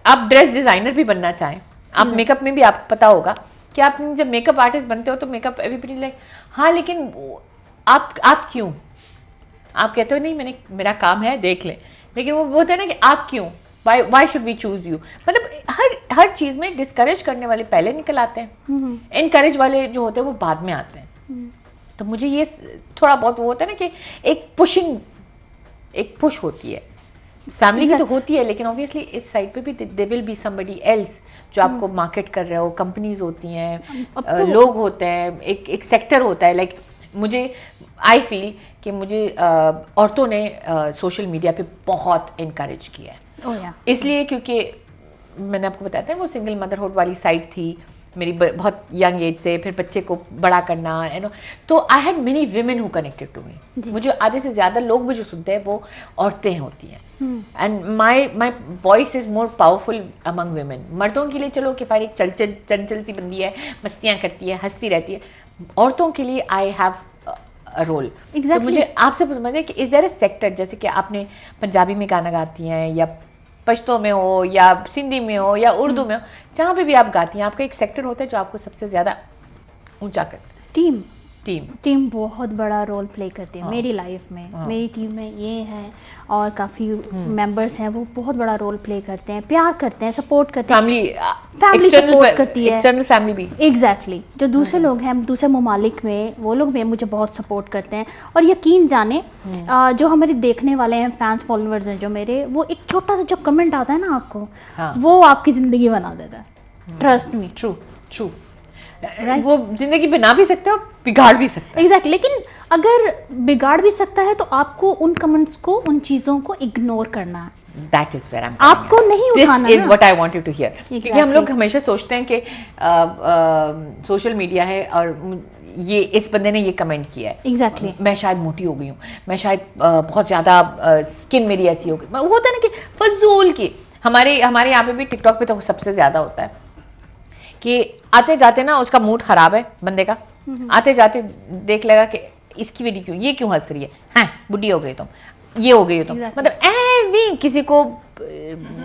आप ड्रेस डिज़ाइनर भी बनना चाहें, आप मेकअप में भी आपको पता होगा कि आप जब मेकअप आर्टिस्ट बनते हो तो मेकअप एवरीबॉडी लाइक, हाँ लेकिन आप क्यों, आप कहते हो नहीं मेरा काम है देख लें, लेकिन वो होता है ना कि आप क्यों, why should we choose you, मतलब हर चीज़ में डिस्करेज करने वाले पहले निकल आते हैं, इनकरेज वाले जो होते हैं वो बाद में आते हैं। तो मुझे ये थोड़ा बहुत वो होता है ना कि एक पुश होती है, फैमिली की तो होती है, लेकिन ऑब्वियसली इस साइड पे भी they will be somebody else जो आपको मार्केट कर रहे हो, कंपनीज होती हैं, लोग होते हैं, एक सेक्टर होता है, लाइक मुझे आई फील कि मुझे औरतों ने सोशल मीडिया पे बहुत इनकरेज किया है। ओह या इसलिए क्योंकि मैंने आपको बताया था वो सिंगल मदरहुड वाली साइड थी मेरी, बहुत यंग एज से, फिर बच्चे को बड़ा करना, यू नो, तो I had many women who connected to me. मुझे आधे से ज़्यादा लोग भी जो सुनते हैं वो औरतें होती हैं, and my voice is more powerful among women. मर्दों के लिए चलो कि फाइल चंचल सी बंदी है, मस्तियाँ करती है, हंसती रहती है, औरतों के लिए आई हैव रोल। Exactly. तो मुझे आपसे पूछना है कि इज देयर अ सेक्टर, जैसे कि आपने पंजाबी में गाना गाती हैं या पश्तो में हो या सिंधी में हो या उर्दू में हो, जहाँ पे भी आप गाती हैं आपका एक सेक्टर होता है जो आपको सबसे ज़्यादा ऊंचा करता है? टीम बहुत बड़ा रोल प्ले करती है मेरी लाइफ में। मेरी टीम में ये है और काफ़ी मेंबर्स हैं, वो बहुत बड़ा रोल प्ले करते हैं, प्यार करते हैं, सपोर्ट करते हैं, फैमिली सपोर्ट करती है, एक्सटर्नल फैमिली भी। एग्जैक्टली जो दूसरे लोग हैं दूसरे ममालिक में, वो लोग भी मुझे बहुत सपोर्ट करते हैं। और यकीन जाने जो हमारे देखने वाले हैं, फैंस फॉलोअर्स हैं जो मेरे, वो एक छोटा सा जो कमेंट आता है ना आपको, वो आपकी ज़िंदगी बना देता है। Trust me. ट्रू वो जिंदगी बना भी सकते हो, बिगाड़ भी सकते हैं। एग्जैक्टली लेकिन अगर बिगाड़ भी सकता है तो आपको उन कमेंट्स को, उन चीज़ों को इग्नोर करना है। That is where I'm आपको नहीं उठाना। This is what I want you to hear। क्योंकि हम Exactly. लोग हमेशा सोचते हैं कि सोशल मीडिया है और ये इस बंदे ने ये कमेंट किया है, एग्जैक्टली मैं शायद मोटी हो गई हूँ, मैं शायद बहुत ज़्यादा स्किन मेरी ऐसी हो गई। वो होता है ना कि फजूल की, हमारे यहाँ पे भी टिकटॉक पे तो सबसे ज़्यादा होता है कि आते जाते ना उसका मूड खराब है बंदे का, आते जाते देख लेगा कि इसकी वीडियो क्यों, ये क्यों हंस रही है, हाँ बुढ़ी हो गई तुम, ये हो गई हो तुम, Exactly. मतलब भी किसी को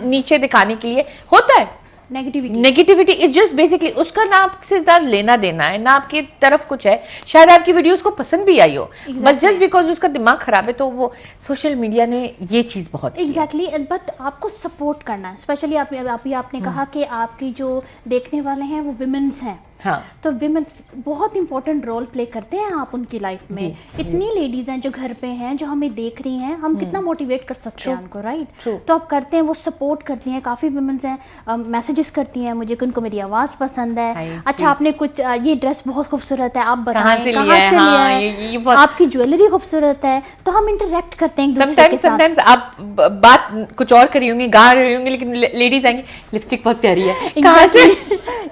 नीचे दिखाने के लिए होता है। नेगेटिविटी इज जस्ट बेसिकली उसका ना आपसे लेना देना है ना आपकी तरफ कुछ है, शायद आपकी वीडियो उसको पसंद भी आई हो, बस जस्ट बिकॉज उसका दिमाग खराब है। तो वो सोशल मीडिया ने ये चीज़ बहुत एग्जैक्टली बट आपको सपोर्ट करना है। स्पेशली आपने कहा कि आपकी जो देखने वाले हैं वो विमेंस हैं, हाँ, तो विमेन बहुत इंपॉर्टेंट रोल प्ले करते हैं आप उनकी लाइफ में। इतनी लेडीज़ हैं जो घर पे हैं, जो हमें देख रही हैं, हम कितना मोटिवेट कर सकते हैं उनको, राइट? तो आप करते हैं, वो सपोर्ट करती हैं। काफ़ी विमेंस हैं मैसेजेस करती हैं मुझे कि उनको मेरी आवाज़ पसंद है, अच्छा आपने कुछ ये ड्रेस बहुत खूबसूरत है, आप बताएं कहाँ से लिया है, आपकी ज्वेलरी खूबसूरत है। तो हम इंटरेक्ट करते हैं एक दूसरे के साथ। समटाइम्स आप बात कुछ और कर रही होंगी, गा रही होंगी, लेकिन लेडीज आएंगी लिपस्टिक बहुत प्यारी है, कहाँ से?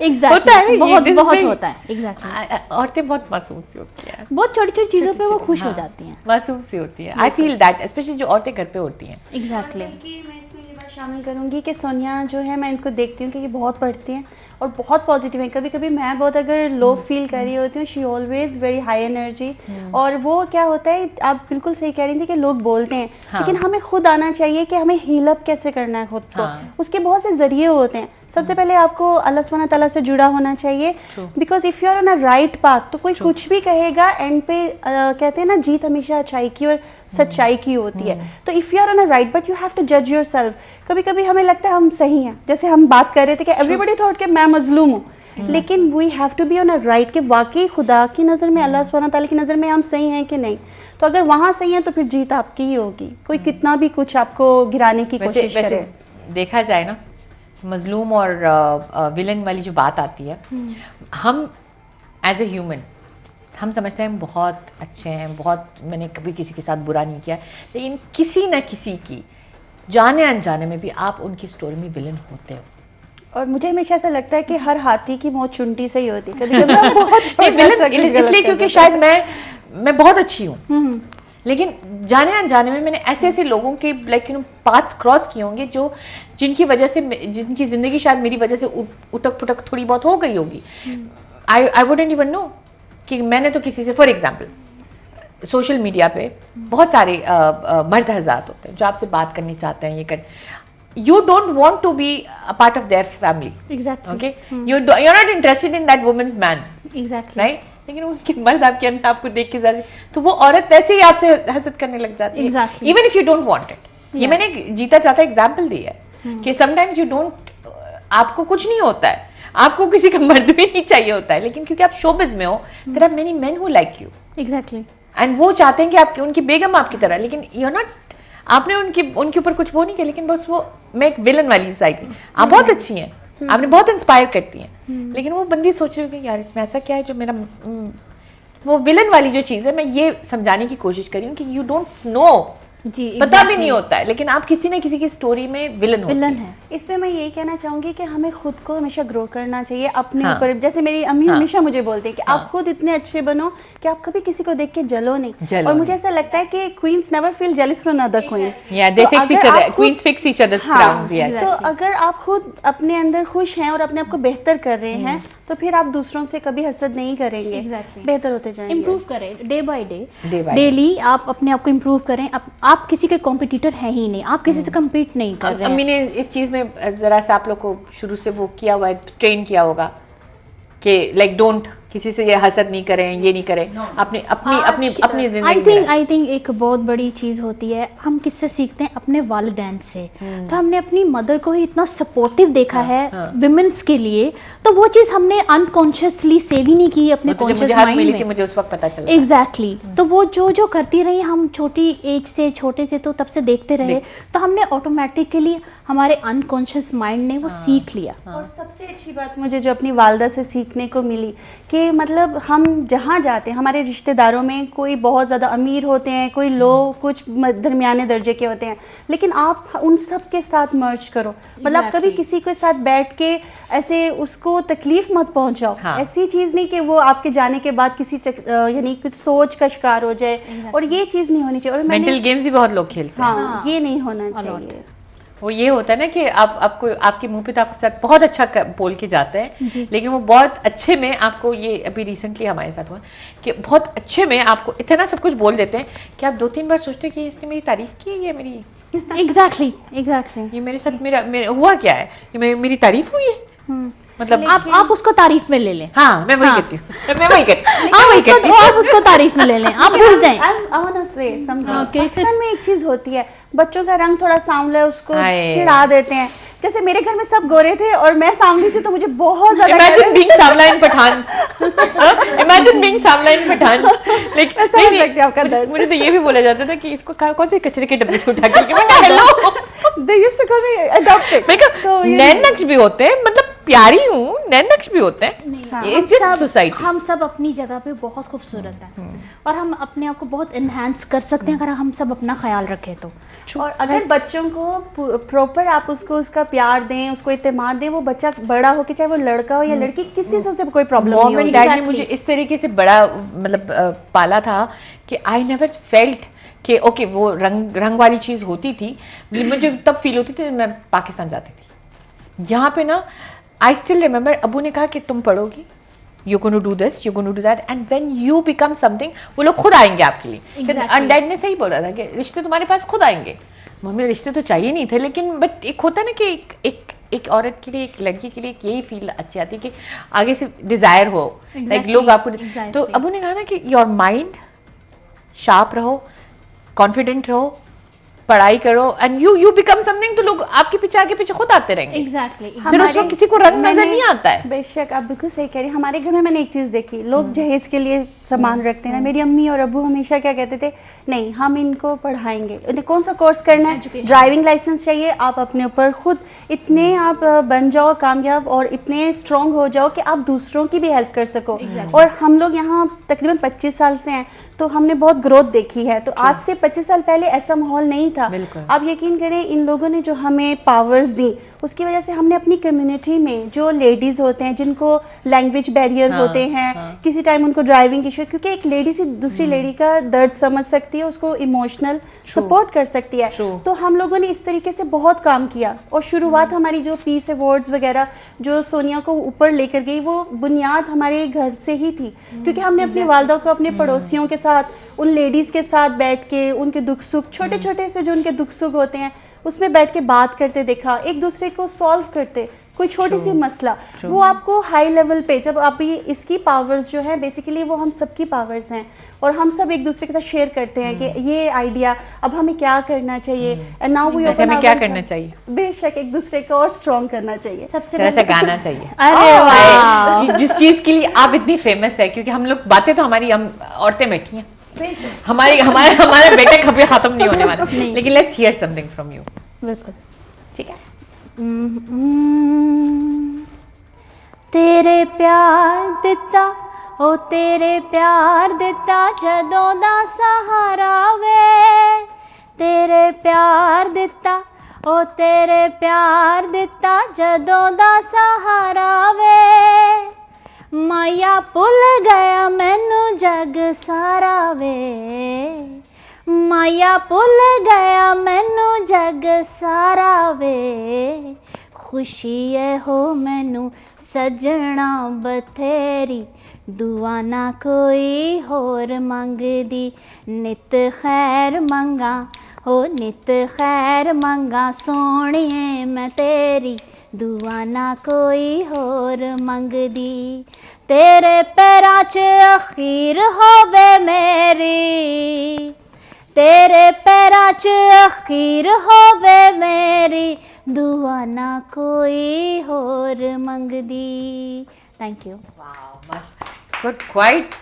एग्जैक्टली बहुत होता है। एग्जैक्टली औरतें बहुत मासूम सी होती हैं, बहुत छोटी छोटी चीज़ों पे वो खुश हो जाती हैं, मासूम सी होती है। आई फील दैट स्पेशली जो औरतें घर पे होती हैं। एग्जैक्टली मैं इसमें ये बात शामिल करूंगी कि सोनिया जो है, मैं इनको देखती हूँ कि ये बहुत पढ़ती हैं और बहुत पॉजिटिव है। कभी कभी मैं बहुत अगर लो फील कर रही होती हूँ, she always very high energy. और वो क्या होता है, आप बिल्कुल सही कह रही थी कि लोग बोलते हैं, लेकिन हमें खुद आना चाहिए कि हमें हील अप कैसे करना है खुद को। उसके बहुत से जरिए होते हैं। सबसे पहले आपको अल्लाह सुब्हानहू तआला से जुड़ा होना चाहिए, because if you are on a right path तो कोई कुछ भी कहेगा, एंड पे कहते हैं ना जीत हमेशा अच्छाई की और सच्चाई की होती है। तो if you are on a right but you have to जज योर सेल्फ। कभी कभी हमें लगता है हम सही हैं, जैसे हम बात कर रहे थे कि एवरीबडी थॉट कि मैं मजलूम हूँ, लेकिन we have to be on a right कि वाकई खुदा की नज़र में, अल्लाह सुब्हानहू तआला की नज़र में हम सही हैं कि नहीं। तो अगर वहाँ सही है तो फिर जीत आपकी ही होगी, कोई कितना भी कुछ आपको गिराने की कोशिश करे। देखा जाए ना, मजलूम और विलन वाली जो बात आती है, हम एज ए ह्यूमन हम समझते हैं हम बहुत अच्छे हैं, बहुत मैंने कभी किसी के साथ बुरा नहीं किया, लेकिन किसी न किसी की जाने अनजाने में भी आप उनकी स्टोरी में विलन होते हो। और मुझे हमेशा ऐसा लगता है कि हर हाथी की मौत चुंटी से ही होती है। कभी कभी बहुत इसलिए क्योंकि शायद मैं बहुत अच्छी हूँ, लेकिन जाने अनजाने में मैंने ऐसे ऐसे लोगों के लाइक पाथ्स क्रॉस किए होंगे जो जिनकी वजह से जिनकी ज़िंदगी शायद मेरी वजह से उटक पुटक थोड़ी बहुत हो गई होगी। आई वुडंट इवन नो कि मैंने तो किसी से, फॉर एग्जांपल सोशल मीडिया पे बहुत सारे मर्द हज़ात होते हैं जो आपसे बात करनी चाहते हैं, ये कर, you don't want to be a part of their family, exactly okay? You're not interested in that woman's man, exactly right? लेकिन उनके मर्द आपके अंदर आपको देख के जैसे, तो वो औरत वैसे ही आपसे हसद करने लग जाती है, Exactly. Even if you don't want it. ये मैंने जीता चाहता एग्जांपल दी है कि समटाइम्स यू डोंट, आपको कुछ नहीं होता है, आपको किसी का मर्द भी नहीं चाहिए होता है, लेकिन क्योंकि आप शोबिज में हो, there are many men who like you, exactly and वो चाहते हैं कि आपकी उनकी बेगम आपकी तरह, लेकिन यू आर नॉट, आपने उनके ऊपर कुछ वो नहीं किया, लेकिन बस वो मैं एक विलन वाली साइड, आप बहुत अच्छी हैं, आपने बहुत इंस्पायर करती हैं, लेकिन वो बंदी सोच रही होगी यार इसमें ऐसा क्या है जो मेरा वो विलन वाली जो चीज़ है, मैं ये समझाने की कोशिश कर रही हूँ कि यू डोंट नो, जी पता भी नहीं होता है, लेकिन आप किसी ना किसी की स्टोरी में विलन होते विलन हैं। है। इसमें मैं यही कहना चाहूंगी कि हमें खुद को हमेशा ग्रो करना चाहिए अपने हाँ। ऊपर। जैसे मेरी अम्मी हाँ। हमेशा मुझे बोलती है कि आप खुद इतने अच्छे बनो कि आप कभी किसी को देख के जलो नहीं। जलो और मुझे नहीं। ऐसा लगता है कि queens never feel jealous for another queen. Yeah, they fix each other. Queens fix each other's crowns. Yeah. तो अगर आप खुद अपने अंदर खुश हैं और अपने आप को बेहतर कर रहे हैं तो फिर आप दूसरों से कभी हसद नहीं करेंगे। Exactly. बेहतर होते जाएंगे। इम्प्रूव करें day by Day day, by daily आप अपने आप को इम्प्रूव करें। आप किसी के कॉम्पिटिटर हैं ही नहीं, आप किसी से कम्पीट नहीं कर रहे अम्मी हैं। ने इस चीज में जरा सा आप लोग को शुरू से वो किया हुआ है, ट्रेन किया होगा कि लाइक डोंट, किसी से ये हसद नहीं करें, ये नहीं करें, अपनी अपनी अपनी अपनी जिंदगी में आई थिंक एक बहुत बड़ी चीज़ होती है, हम किससे सीखते हैं? अपने वालिदैन से। तो हमने अपनी मदर को ही इतना सपोर्टिव देखा है विमेंस के लिए, तो वो चीज़ हमने अनकॉन्शियसली सेव ही नहीं की अपने वो तो जब कॉन्शियस मुझे हाथ माइंड मिली में। थी, मुझे उस वक्त पता चला। एग्जैक्टली तो वो जो करती रही, हम छोटी एज से, छोटे थे तो तब से देखते रहे, तो हमने ऑटोमेटिकली हमारे अनकॉन्शियस माइंड ने वो सीख लिया। और सबसे अच्छी बात मुझे जो अपनी वालदा से सीखने को मिली कि मतलब हम जहाँ जाते हैं, हमारे रिश्तेदारों में कोई बहुत ज़्यादा अमीर होते हैं, कोई लो, कुछ दरमियाने दर्जे के होते हैं, लेकिन आप उन सब के साथ मर्ज करो। मतलब आप कभी किसी के साथ बैठ के ऐसे उसको तकलीफ मत पहुंचाओ। हाँ। ऐसी चीज़ नहीं कि वो आपके जाने के बाद किसी यानी कुछ सोच का शिकार हो जाए, और ये चीज़ नहीं होनी चाहिए। और मेंटल गेम्स भी बहुत लोग खेलते हैं। हाँ, ये नहीं होना चाहिए। वो ये होता है ना कि आपको आपके मुंह पे तो आपके साथ बहुत अच्छा बोल के जाते हैं, लेकिन वो बहुत अच्छे में आपको, ये अभी रिसेंटली हमारे साथ हुआ कि बहुत अच्छे में आपको इतना सब कुछ बोल देते हैं कि आप 2-3 बार सोचते हैं कि इसने मेरी तारीफ की है, ये मेरी एग्जैक्टली ये मेरे साथ मेरा हुआ क्या है, ये मेरी तारीफ हुई है, मतलब आप उसको तारीफ में ले लें। हाँ, मैं वही करती हूँ, मैं वही करती आप उसको तारीफ में ले लें, आप भूल जाएं। पाकिस्तान में एक चीज होती है, बच्चों का रंग थोड़ा सांवला है, उसको हाय। चिढ़ा देते हैं। जैसे मेरे घर में सब गोरे थे और मैं सांवली थी, तो मुझे बहुत ज्यादा Imagine being Samla in Pathan. Imagine being Samla in Pathan. Like, मैं समझ सकती हूँ आपका दर्द। मुझे तो ये भी बोला जाता था कि इसको कौन से कचरे के डब्बे से उठा के, मैं कहा hello, They used to call me adopted. मैं कहा नैन नक्श भी होते हैं, मतलब प्यारी हूँ, नैन नक्श भी होते हैं, It's just society. हम सब अपनी जगह पे बहुत खूबसूरत हैं और हम अपने आप को बहुत इनहेंस कर सकते हैं अगर हम सब अपना ख्याल रखें तो। और अगर बच्चों को प्रॉपर आप उसको उसका प्यार दें, उसको इत्तेमाद दें, वो बच्चा बड़ा हो के, चाहे वो लड़का हो या लड़की, किसी से उसे कोई प्रॉब्लम नहीं मॉम एंड होगी। डैड ने मुझे इस तरीके से बड़ा मतलब पाला था कि आई नेवर फेल्ट कि ओके वो रंग वाली चीज़ होती थी, मुझे तब फील होती थी मैं पाकिस्तान जाती थी। यहाँ पे ना आई स्टिल रिमेंबर अबू ने कहा कि तुम पढ़ोगी, you gonna do this, you gonna do that, and when you become something, वो लोग खुद आएंगे आपके लिए। Exactly. डैड ने सही बोला था कि रिश्ते तुम्हारे पास खुद आएंगे। मम्मी रिश्ते तो चाहिए नहीं थे, लेकिन बट एक होता है ना कि एक औरत के लिए, एक लड़की के लिए यही फील अच्छी आती है कि आगे से डिजायर हो, लाइक लोग आपको। तो अबू ने कहा ना कि योर माइंड शार्प रहो, कॉन्फिडेंट रहो, पढ़ाई करो, एंड यू बिकम समथिंग, तो लोग आपके पीछे आगे पीछे खुद आते रहेंगे। एग्जैक्टली फिर उस वक्त किसी को रंग नजर नहीं आता है। बेशक आप बिल्कुल सही कह रही हैं। हमारे घर में मैंने एक चीज़ देखी, लोग जहेज के लिए सामान रखते हैं ना, मेरी अम्मी और अब्बू हमेशा क्या कहते थे, नहीं हम इनको पढ़ाएंगे। उन्हें कौन सा कोर्स करना है, ड्राइविंग लाइसेंस चाहिए, आप अपने ऊपर खुद इतने आप बन जाओ कामयाब और इतने स्ट्रॉन्ग हो जाओ कि आप दूसरों की भी हेल्प कर सको। और हम लोग यहाँ तकरीबन 25 साल से हैं, तो हमने बहुत ग्रोथ देखी है। तो आज से 25 साल पहले ऐसा माहौल नहीं था। आप यकीन करें, इन लोगों ने जो हमें पावर्स दी, उसकी वजह से हमने अपनी कम्युनिटी में जो लेडीज़ होते हैं जिनको लैंग्वेज बैरियर होते हैं, किसी टाइम उनको ड्राइविंग इशू, क्योंकि एक लेडी से दूसरी लेडी का दर्द समझ सकती है, उसको इमोशनल सपोर्ट कर सकती है। तो हम लोगों ने इस तरीके से बहुत काम किया। और शुरुआत हमारी जो पीस अवार्ड्स वगैरह जो सोनिया को ऊपर लेकर गई, वो बुनियाद हमारे घर से ही थी, क्योंकि हमने अपनी वालदा को अपने पड़ोसियों के साथ, उन लेडीज़ के साथ बैठ के उनके दुख सुख, छोटे छोटे से जो उनके दुख सुख होते हैं, उसमें बैठ के बात करते देखा, एक दूसरे को सॉल्व करते, कोई छोटी सी मसला। वो आपको हाई लेवल पे, जब आप ये इसकी पावर्स जो है बेसिकली वो हम सबकी पावर्स हैं, और हम सब एक दूसरे के साथ शेयर करते हैं कि ये आइडिया अब हमें क्या करना चाहिए, एंड नाउ वी ओपन हमें क्या करना चाहिए। बेशक एक दूसरे को और स्ट्रॉन्ग करना चाहिए। सबसे ऐसा गाना चाहिए। अरे वाह, जिस चीज के लिए आप इतनी फेमस है, क्योंकि हम लोग बातें तो हमारी, हम औरतें बैठी हैं, हमारे बेटे कभी खत्म नहीं होने वाले, लेकिन let's hear something from you. बिल्कुल ठीक है। तेरे प्यार दिता ओ तेरे प्यार दिता जदों दा सहारा वे, तेरे प्यार दिता, ओ तेरे प्यार दिता जदों दा सहारा वे, माया भुल गया मैनू जग सारा वे, माया भुल गया मैनू जग सारा वे, खुशी है हो मैनू सजना बथेरी, दुआ ना कोई होर मंगदी, नित खैर मंगा हो नित खैर मंगा सोहणिए मैं तेरी, दुआ ना कोई होर मंगदी, तेरे पैरां च अखीर होवे मेरी, तेरे पैरां च अखीर होवे मेरी, दुआ ना कोई होर मंगदी। Thank you. But quite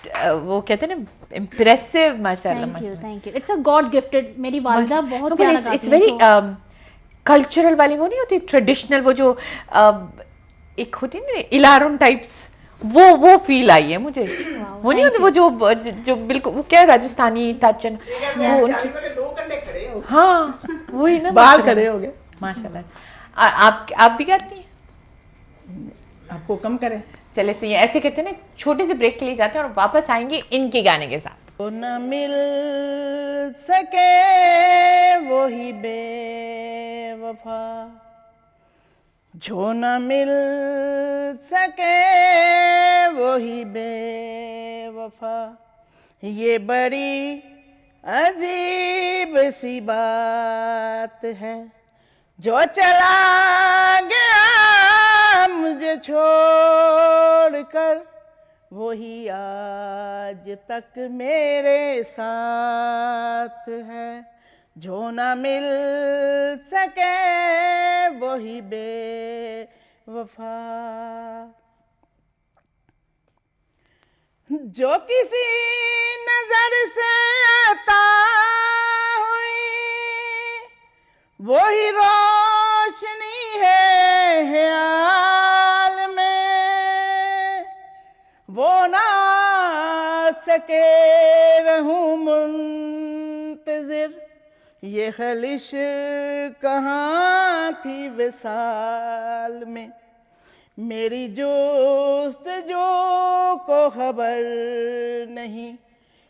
वो कहते हैं ना impressive माशाल्लाह। Thank you. It's a God gifted, मेरी वालिदा बहुत प्यारा गाती हैं। इट्स वेरी कल्चरल वाली वो नहीं होती ट्रेडिशनल, वो जो एक होती है ना इलारुन टाइप्स, वो फील आई है मुझे। वो नहीं होती वो जो बिल्कुल वो क्या राजस्थानी टच वो उनकी, हाँ वही ना, बाल खड़े हो गए माशाल्लाह। आप भी गाती हैं? आपको कम करें? चले सही है, ऐसे कहते हैं ना, छोटे से ब्रेक के लिए जाते हैं और वापस आएंगे इनके गाने के साथ। तो न मिल सके वही बेवफा, जो न मिल सके वही बेवफा, ये बड़ी अजीब सी बात है, जो चला गया मुझे छोड़कर, वही आज तक मेरे साथ है, जो ना मिल सके वही बेवफा, जो किसी नजर से आता वही रोशनी है ख्याल में, वो ना सके रहूं मुंतज़िर, ये ख़लिश कहाँ थी विसाल में, मेरी जोस्तजू को खबर नहीं,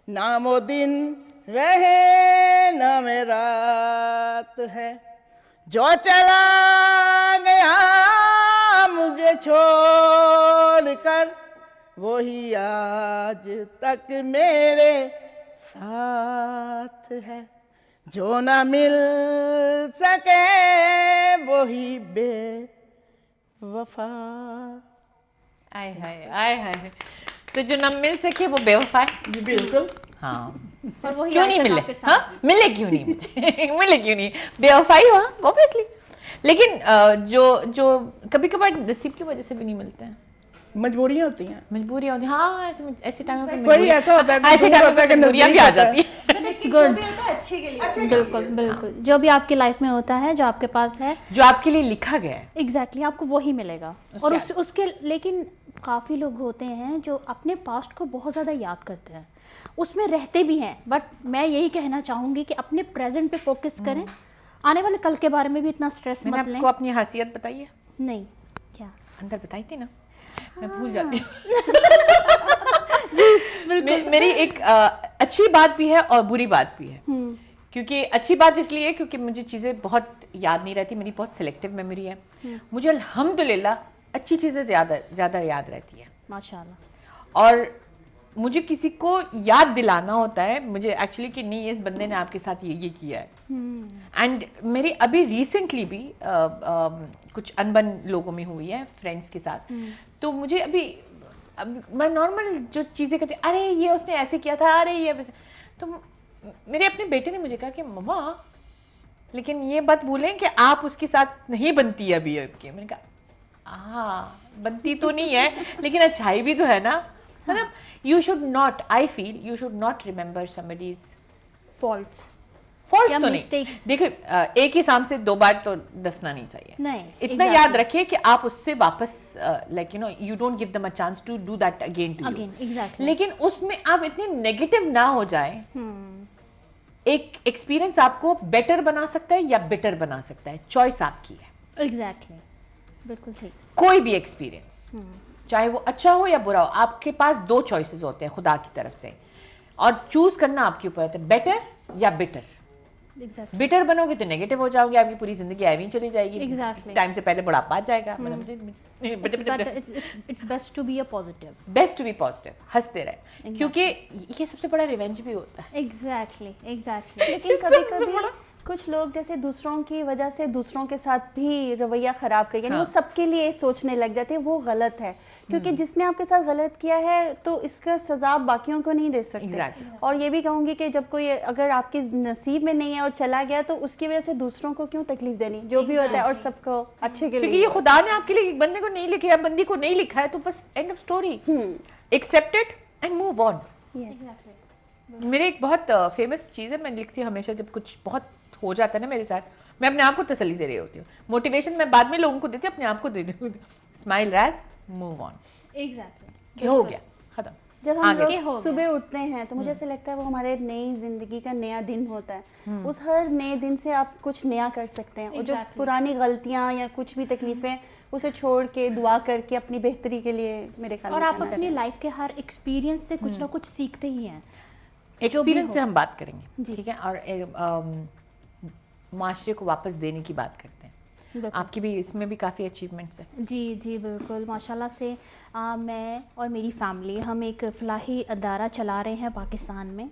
नामो दिन रहे ना में रात है, जो चला गया मुझे छोड़कर, वही आज तक मेरे साथ है, जो ना मिल सके वही बेवफा। आय हाय, तो जो ना मिल सके वो बेवफा है। जी बिल्कुल। हाँ, और वही क्यों आज नहीं तक मिले? आपके साथ हाँ, मिले क्यों नहीं मुझे? मिले क्यों नहीं? बेवफाई हुआ ऑब्वियसली, लेकिन जो कभी कभार नसीब की वजह से भी नहीं मिलते हैं, मजबूरियाँ होती हैं, मजबूरियाँ होती हैं। हाँ, ऐसे टाइम पे वही ऐसा होता है, ऐसे टाइम पे मजबूरियाँ भी आ जाती हैं। गुड, बिल्कुल बिल्कुल, जो भी आपकी लाइफ में होता है, जो आपके पास है, जो आपके लिए लिखा गया है, एग्जैक्टली आपको वही मिलेगा। और उसके लेकिन काफ़ी लोग होते हैं जो अपने पास्ट को बहुत ज़्यादा याद करते हैं, उसमें रहते भी हैं, बट मैं यही कहना चाहूँगी कि अपने प्रेजेंट पे फोकस करें, आने वाले कल के बारे में भी इतना स्ट्रेस मत लें। आपको अपनी खासियत बताई है? नहीं, क्या अंदर बताई थी ना, मैं भूल जाती हूँ। मेरी एक अच्छी बात भी है और बुरी बात भी है, क्योंकि अच्छी बात इसलिए क्योंकि मुझे चीज़ें बहुत याद नहीं रहती, मेरी बहुत सिलेक्टिव मेमोरी है, मुझे अल्हम्दुलिल्लाह अच्छी चीज़ें ज़्यादा याद रहती है माशाल्लाह। और मुझे किसी को याद दिलाना होता है मुझे एक्चुअली कि नहीं इस बंदे ने आपके साथ ये किया है, एंड मेरी अभी रिसेंटली भी कुछ अनबन लोगों में हुई है फ्रेंड्स के साथ, तो मुझे अभी मैं नॉर्मल जो चीज़ें करती, अरे ये उसने ऐसे किया था, अरे ये तो मेरे अपने बेटे ने मुझे कहा कि मम्मा लेकिन ये बात भूलें कि आप उसके साथ नहीं बनती है अभी आपकी। मैंने कहा हाँ बनती तो नहीं है लेकिन अच्छाई भी तो है ना, मतलब you should not, I feel you should not remember somebody's fault. Fault या तो नहीं, mistakes। देखिए एक ही शाम से 2 बार तो दसना नहीं चाहिए, नहीं, इतना exactly। याद रखिए कि आप उससे वापस like you don't give them a chance to do that again to you, exactly. लेकिन उसमें आप इतने नेगेटिव ना हो जाए। एक एक्सपीरियंस आपको बेटर बना सकता है या बेटर बना सकता है, चॉइस आपकी है। एग्जैक्टली, बिल्कुल ठीक। कोई भी एक्सपीरियंस चाहे वो अच्छा हो या बुरा हो, आपके पास 2 चॉइसेस होते हैं खुदा की तरफ से, और चूज करना आपके ऊपर होता है, बेटर या बिटर। एग्जैक्टली, बिटर बनोगे तो नेगेटिव हो जाओगे, आपकी पूरी जिंदगी ऐवी ही चली जाएगी। Exactly। टाइम से पहले बुढ़ापा आ जाएगा। It's best to be a positive. Best to be positive, हंसते रहे, क्योंकि ये सबसे बड़ा रिवेंज भी होता है। एग्जैक्टली। लेकिन कभी कभी कुछ लोग जैसे दूसरों की वजह से दूसरों के साथ भी रवैया खराब कर, यानी वो सबके लिए सोचने लग जाते हैं, वो गलत है। क्योंकि जिसने आपके साथ गलत किया है तो इसका सजा आप बाकियों को नहीं दे सकते। Exactly। और ये भी कहूंगी कि जब कोई अगर आपके नसीब में नहीं है और चला गया तो उसकी वजह से दूसरों को क्यों तकलीफ देनी, जो भी होता है और सबको अच्छे के क्योंकि लिए। ये खुदा ने आपके लिए एक बंदे को नहीं लिखा, बंदी को नहीं लिखा है, तो बस end of story, accept it and move on. मेरे एक बहुत फेमस चीज़ है, मैं लिखती हूँ हमेशा जब कुछ बहुत हो जाता है ना मेरे साथ, मैं अपने आप को तसल्ली दे रही होती हूँ। मोटिवेशन मैं बाद में लोगों को देती हूँ, अपने आप को दे रही हूँ। Smile razz, move on. Exactly, हो गया, खत्म। जब हम आगे। लोग सुबह उठते हैं तो मुझे ऐसा लगता है वो हमारे नई जिंदगी का नया दिन होता है। उस हर नए दिन से आप कुछ नया कर सकते हैं, और जो Exactly। पुरानी गलतियां या कुछ भी तकलीफें उसे छोड़ के दुआ करके अपनी बेहतरी के लिए मेरे ख्याल और में आप करना अपनी लाइफ के हर एक्सपीरियंस से कुछ ना कुछ सीखते ही हैं। एक्सपीरियंस से हम बात करेंगे, ठीक है, और माशरे को वापस देने की बात करते हैं। आपकी भी इसमें भी काफ़ी अचीवमेंट्स है। जी जी बिल्कुल, माशाल्लाह से मैं और मेरी फैमिली हम एक फ़लाही अदारा चला रहे हैं पाकिस्तान में,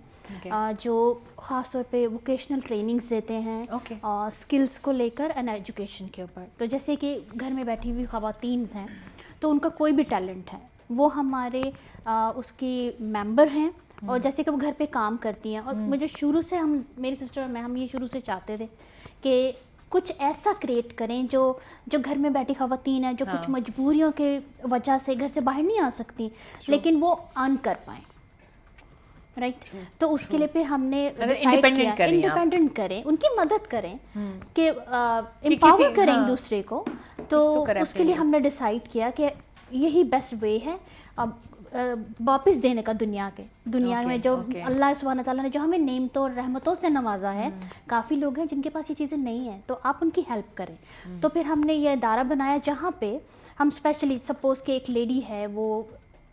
जो ख़ास तौर पे वोकेशनल ट्रेनिंग्स देते हैं Okay। और स्किल्स को लेकर एंड एजुकेशन के ऊपर। तो जैसे कि घर में बैठी हुई ख़वातीन हैं तो उनका कोई भी टैलेंट है, वो हमारे उसकी मेंबर हैं, और जैसे कि वो घर पे काम करती हैं। और मुझे शुरू से, हम मेरी सिस्टर और मैं, हम ये शुरू से चाहते थे कि कुछ ऐसा क्रिएट करें जो घर में बैठी ख़वातीन हैं, जो कुछ मजबूरियों के वजह से घर से बाहर नहीं आ सकती, लेकिन वो अर्न कर पाएँ, राइट। तो उसके लिए फिर हमने डिसाइड किया इंडिपेंडेंट करें, उनकी मदद करें, कि एम्पावर करें एक दूसरे को। तो उसके लिए हमने डिसाइड किया कि यही बेस्ट वे है अब वापस देने का दुनिया में जो अल्लाह सुब्हान ताला ने जो हमें नेमतों और रहमतों से नवाजा है। काफ़ी लोग हैं जिनके पास ये चीज़ें नहीं हैं, तो आप उनकी हेल्प करें। तो फिर हमने ये अदारा बनाया जहाँ पे हम स्पेशली, सपोज़ कि एक लेडी है, वो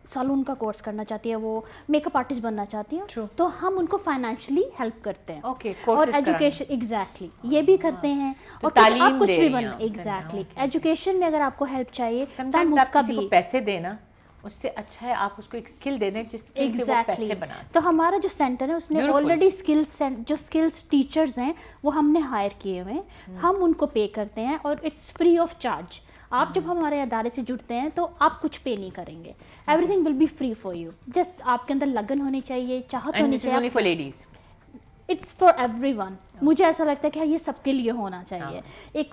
सैलून का कोर्स करना चाहती है, वो मेकअप आर्टिस्ट बनना चाहती है, तो हम उनको फाइनेंशियली हेल्प करते हैं। और एजुकेशन, एग्जैक्टली, ये भी करते हैं। तो और आप कुछ भी बनना, एग्जैक्टली, एजुकेशन में अगर आपको हेल्प चाहिए तो उसका भी पैसे देना उससे अच्छा है आप उसको एक स्किल दे दें जिस स्किल से वो पैसे बना सके। तो हमारा जो सेंटर है उसने ऑलरेडी स्किल्स टीचर्स हैं वो हमने हायर किए हुए हैं, हम उनको पे करते हैं और इट्स फ्री ऑफ चार्ज। आप जब हमारे अदारे से जुड़ते हैं तो आप कुछ पे नहीं करेंगे, everything will be free for you. Just आपके अंदर लगन होनी चाहिए, चाहत होनी चाहिए। For ladies, it's for everyone. मुझे ऐसा लगता है कि ये सबके लिए होना चाहिए। एक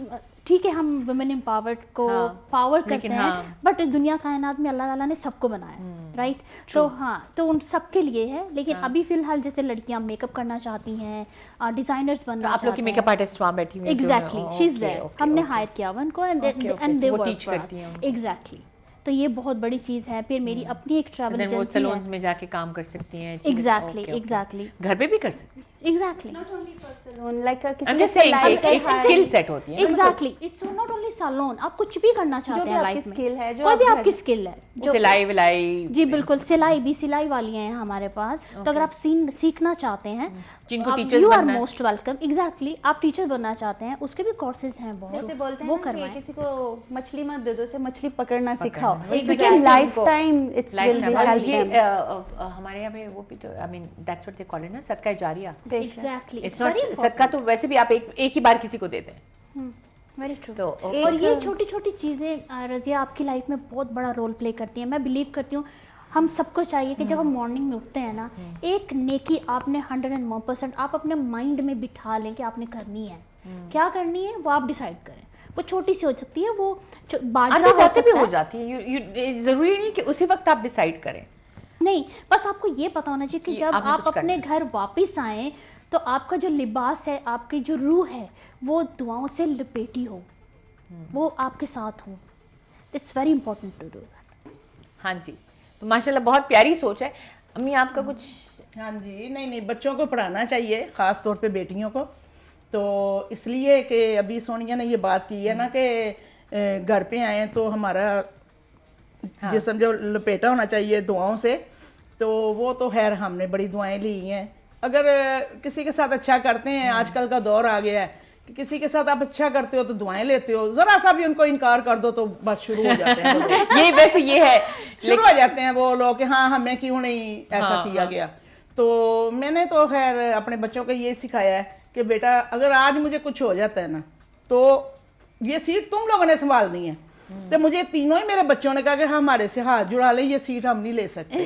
ठीक है, हम वुमेन एम्पावर्ड को पावर करते हैं, बट दुनिया कायनात में अल्लाह ताला ने सबको बनाया, राइट। तो तो उन सबके लिए है। लेकिन अभी फिलहाल जैसे लड़कियां मेकअप करना चाहती हैं, डिजाइनर्स बनना आप लोग की मेकअप आर्टिस्ट वहां बैठी हुई है, एग्जैक्टली, शी इज देयर, हमने हायर किया उनको एंड दे वर्क टीच करती हैं, एग्जैक्टली। तो ये बहुत बड़ी चीज़ है। फिर मेरी अपनी एक ट्रैवल एजेंसी है, सैलून्स में जाके काम कर सकती हैं। एग्जैक्टली घर पे भी कर सकती हैं। Exactly, not only for salon, like I'm just saying कि एक स्किल सेट होती है। Exactly, it's not only salon, आप कुछ भी करना चाहते हैं लाइफ में, स्किल है, जो कोई भी आपकी स्किल है, जो सिलाई विलाई, जी बिल्कुल, सिलाई वाली हैं हमारे पास। तो अगर आप सीखना चाहते हैं, जिनको टीचर्स यू आर बनना है, मोस्ट वेलकम। एग्जैक्टली, आप टीचर बनना चाहते हैं, उसके भी कोर्सेज हैं बहुत। जैसे बोलते वो हैं ना कि करवाएं। किसी को मछली मत दे दो, उसे मछली पकड़ना सिखाओ, Exactly। क्योंकि life time it's will be help ये देम। हमारे यहाँ पे वो भी तो, I mean that's what they call it ना, सदका जारिया। एग्जैक्टली, इट्स नॉट सदका, तो वैसे भी आप एक ही बार किसी को देते हैं। Very true. तो और ये छोटी छोटी चीज़ें रज़िया आपकी लाइफ में बहुत बड़ा रोल प्ले करती हैं। मैं बिलीव करती हूँ हम सबको चाहिए कि जब हम मॉर्निंग में उठते हैं ना, एक नेकी आपने 101% आप अपने माइंड में बिठा लें कि आपने करनी है। क्या करनी है वो आप डिसाइड करें। वो छोटी सी हो सकती है, वो बाजरा वैसे भी हो जाती है, जरूरी नहीं कि उसी वक्त आप डिसाइड करें। नहीं, बस आपको ये पता होना चाहिए कि जब आप अपने घर वापस आएँ तो आपका जो लिबास है, आपकी जो रूह है, वो दुआओं से लपेटी हो, वो आपके साथ हो। It's very important to do that. हाँ जी, तो माशाल्लाह बहुत प्यारी सोच है। अम्मी आपका कुछ? हाँ जी, नहीं बच्चों को पढ़ाना चाहिए, ख़ास तौर पे बेटियों को। तो इसलिए कि अभी सोनिया ने ये बात की है ना कि घर पे आए तो हमारा जिस्म जो लपेटा होना चाहिए दुआओं से, तो वो तो खैर हमने बड़ी दुआएं ली हैं। अगर किसी के साथ अच्छा करते हैं, आजकल का दौर आ गया है कि किसी के साथ आप अच्छा करते हो तो दुआएं लेते हो, जरा सा भी उनको इनकार कर दो तो बस शुरू हो जाते हैं वो लोग। ये वैसे ये है, शुरू हो जाते हैं वो लोग कि हाँ हमें क्यों नहीं ऐसा किया गया। तो मैंने तो खैर अपने बच्चों को ये सिखाया है कि बेटा अगर आज मुझे कुछ हो जाता है ना तो ये सीट तुम लोगों ने संभालनी है। तो मुझे तीनों ही मेरे बच्चों ने कहा कि हमारे से हाथ जुड़ा ले, ये सीट हम नहीं ले सकते।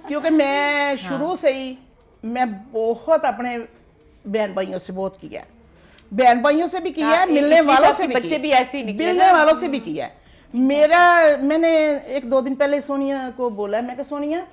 क्योंकि मैं शुरू से ही मैं बहुत अपने बहन भाइयों से बहुत किया है, बहन भाइयों से भी किया है, मिलने वालों से भी, बच्चे भी ऐसे ही निकले, मिलने वालों से भी किया है। मैंने 1-2 दिन पहले सोनिया को बोला, मैं कहा सोनिया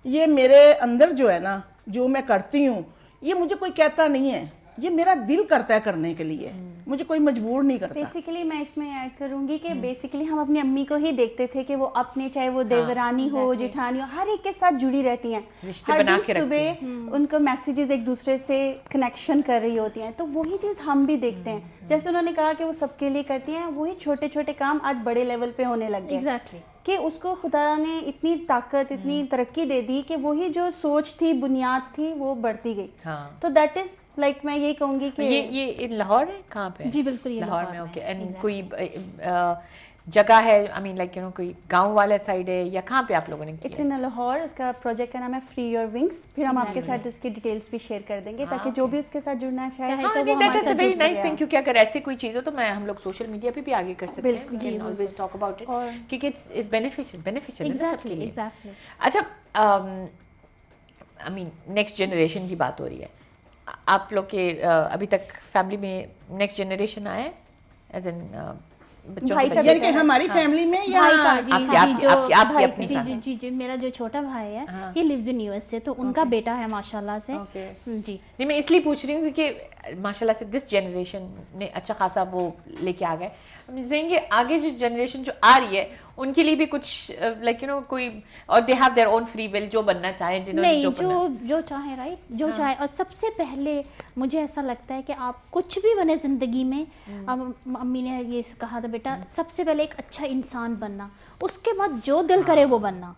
ये मेरे अंदर जो है ना, जो मैं करती हूँ ये मुझे कोई कहता नहीं है, ये मेरा दिल करता है करने के लिए, मुझे कोई मजबूर नहीं करता। बेसिकली मैं इसमें ऐड करूंगी कि बेसिकली हम अपनी अम्मी को ही देखते थे कि वो अपने, चाहे वो देवरानी हो, जेठानी हो, हर एक के साथ जुड़ी रहती हैं, रिश्ते हर बना दिन के रखती सुबह उनको मैसेजेस एक दूसरे से कनेक्शन कर रही होती हैं। तो वही चीज़ हम भी देखते हैं, जैसे उन्होंने कहा कि वो सबके लिए करती हैं, वही छोटे छोटे काम आज बड़े लेवल पे होने लग गए। एग्जैक्टली, कि उसको खुदा ने इतनी ताकत, इतनी तरक्की दे दी कि वही जो सोच थी, बुनियाद थी, वो बढ़ती गई। हाँ। तो दैट इज लाइक मैं यही कहूंगी कि ये लाहौर है, कहाँ पे? जी बिल्कुल, ये लाहौर में। ओके, एंड कोई जगह है, आई मीन लाइक कोई गांव वाला साइड है या कहाँ पे आप लोगों ने किया? It's in Lahore. इसका प्रोजेक्ट का नाम है फ्री योर विंग्स। फिर हम आपके साथ इसकी डिटेल्स भी शेयर कर देंगे ताकि जो भी उसके साथ जुड़ना चाहे हाँ, तो वो दैट हमारे इज अ साथ वेरी जुड़ नाइस सके। थिंग, क्योंकि अगर ऐसी कोई चीज़ हो तो मैं हम लोग सोशल मीडिया पे भी आगे कर सकते हैं, we can always talk about it, क्योंकि इट्स बेनिफिशियल सबके लिए। एग्जैक्टली। अच्छा, आई मीन नेक्स्ट जनरेशन की बात हो रही है, आप लोग के अभी तक फैमिली में नेक्स्ट जनरेशन आया है, एज इन बच्चों भाई के का बच्चे? यानी कि हमारी फैमिली में या भाई का, जी आपकी- जी, आपकी- जो आपकी- आपकी भाई- अपनी जी family। जी जी, मेरा जो छोटा भाई है ही लिव्स इन यूएसए, तो उनका बेटा है माशाल्लाह से। जी नहीं, मैं इसलिए पूछ रही हूँ क्योंकि माशाल्लाह से दिस जनरेशन ने अच्छा खासा वो लेके आ गए। हम देंगे आगे जो जनरेशन जो आ रही है उनके लिए भी कुछ लाइक कोई, और they have their own free will, जो बनना चाहे, जिन्होंने नहीं, जो बनना। जो चाहे, राइट, जो चाहे। और सबसे पहले मुझे ऐसा लगता है कि आप कुछ भी बने ज़िंदगी में, अब अम्मी ने ये कहा था बेटा सबसे पहले एक अच्छा इंसान बनना, उसके बाद जो दिल करे वो बनना।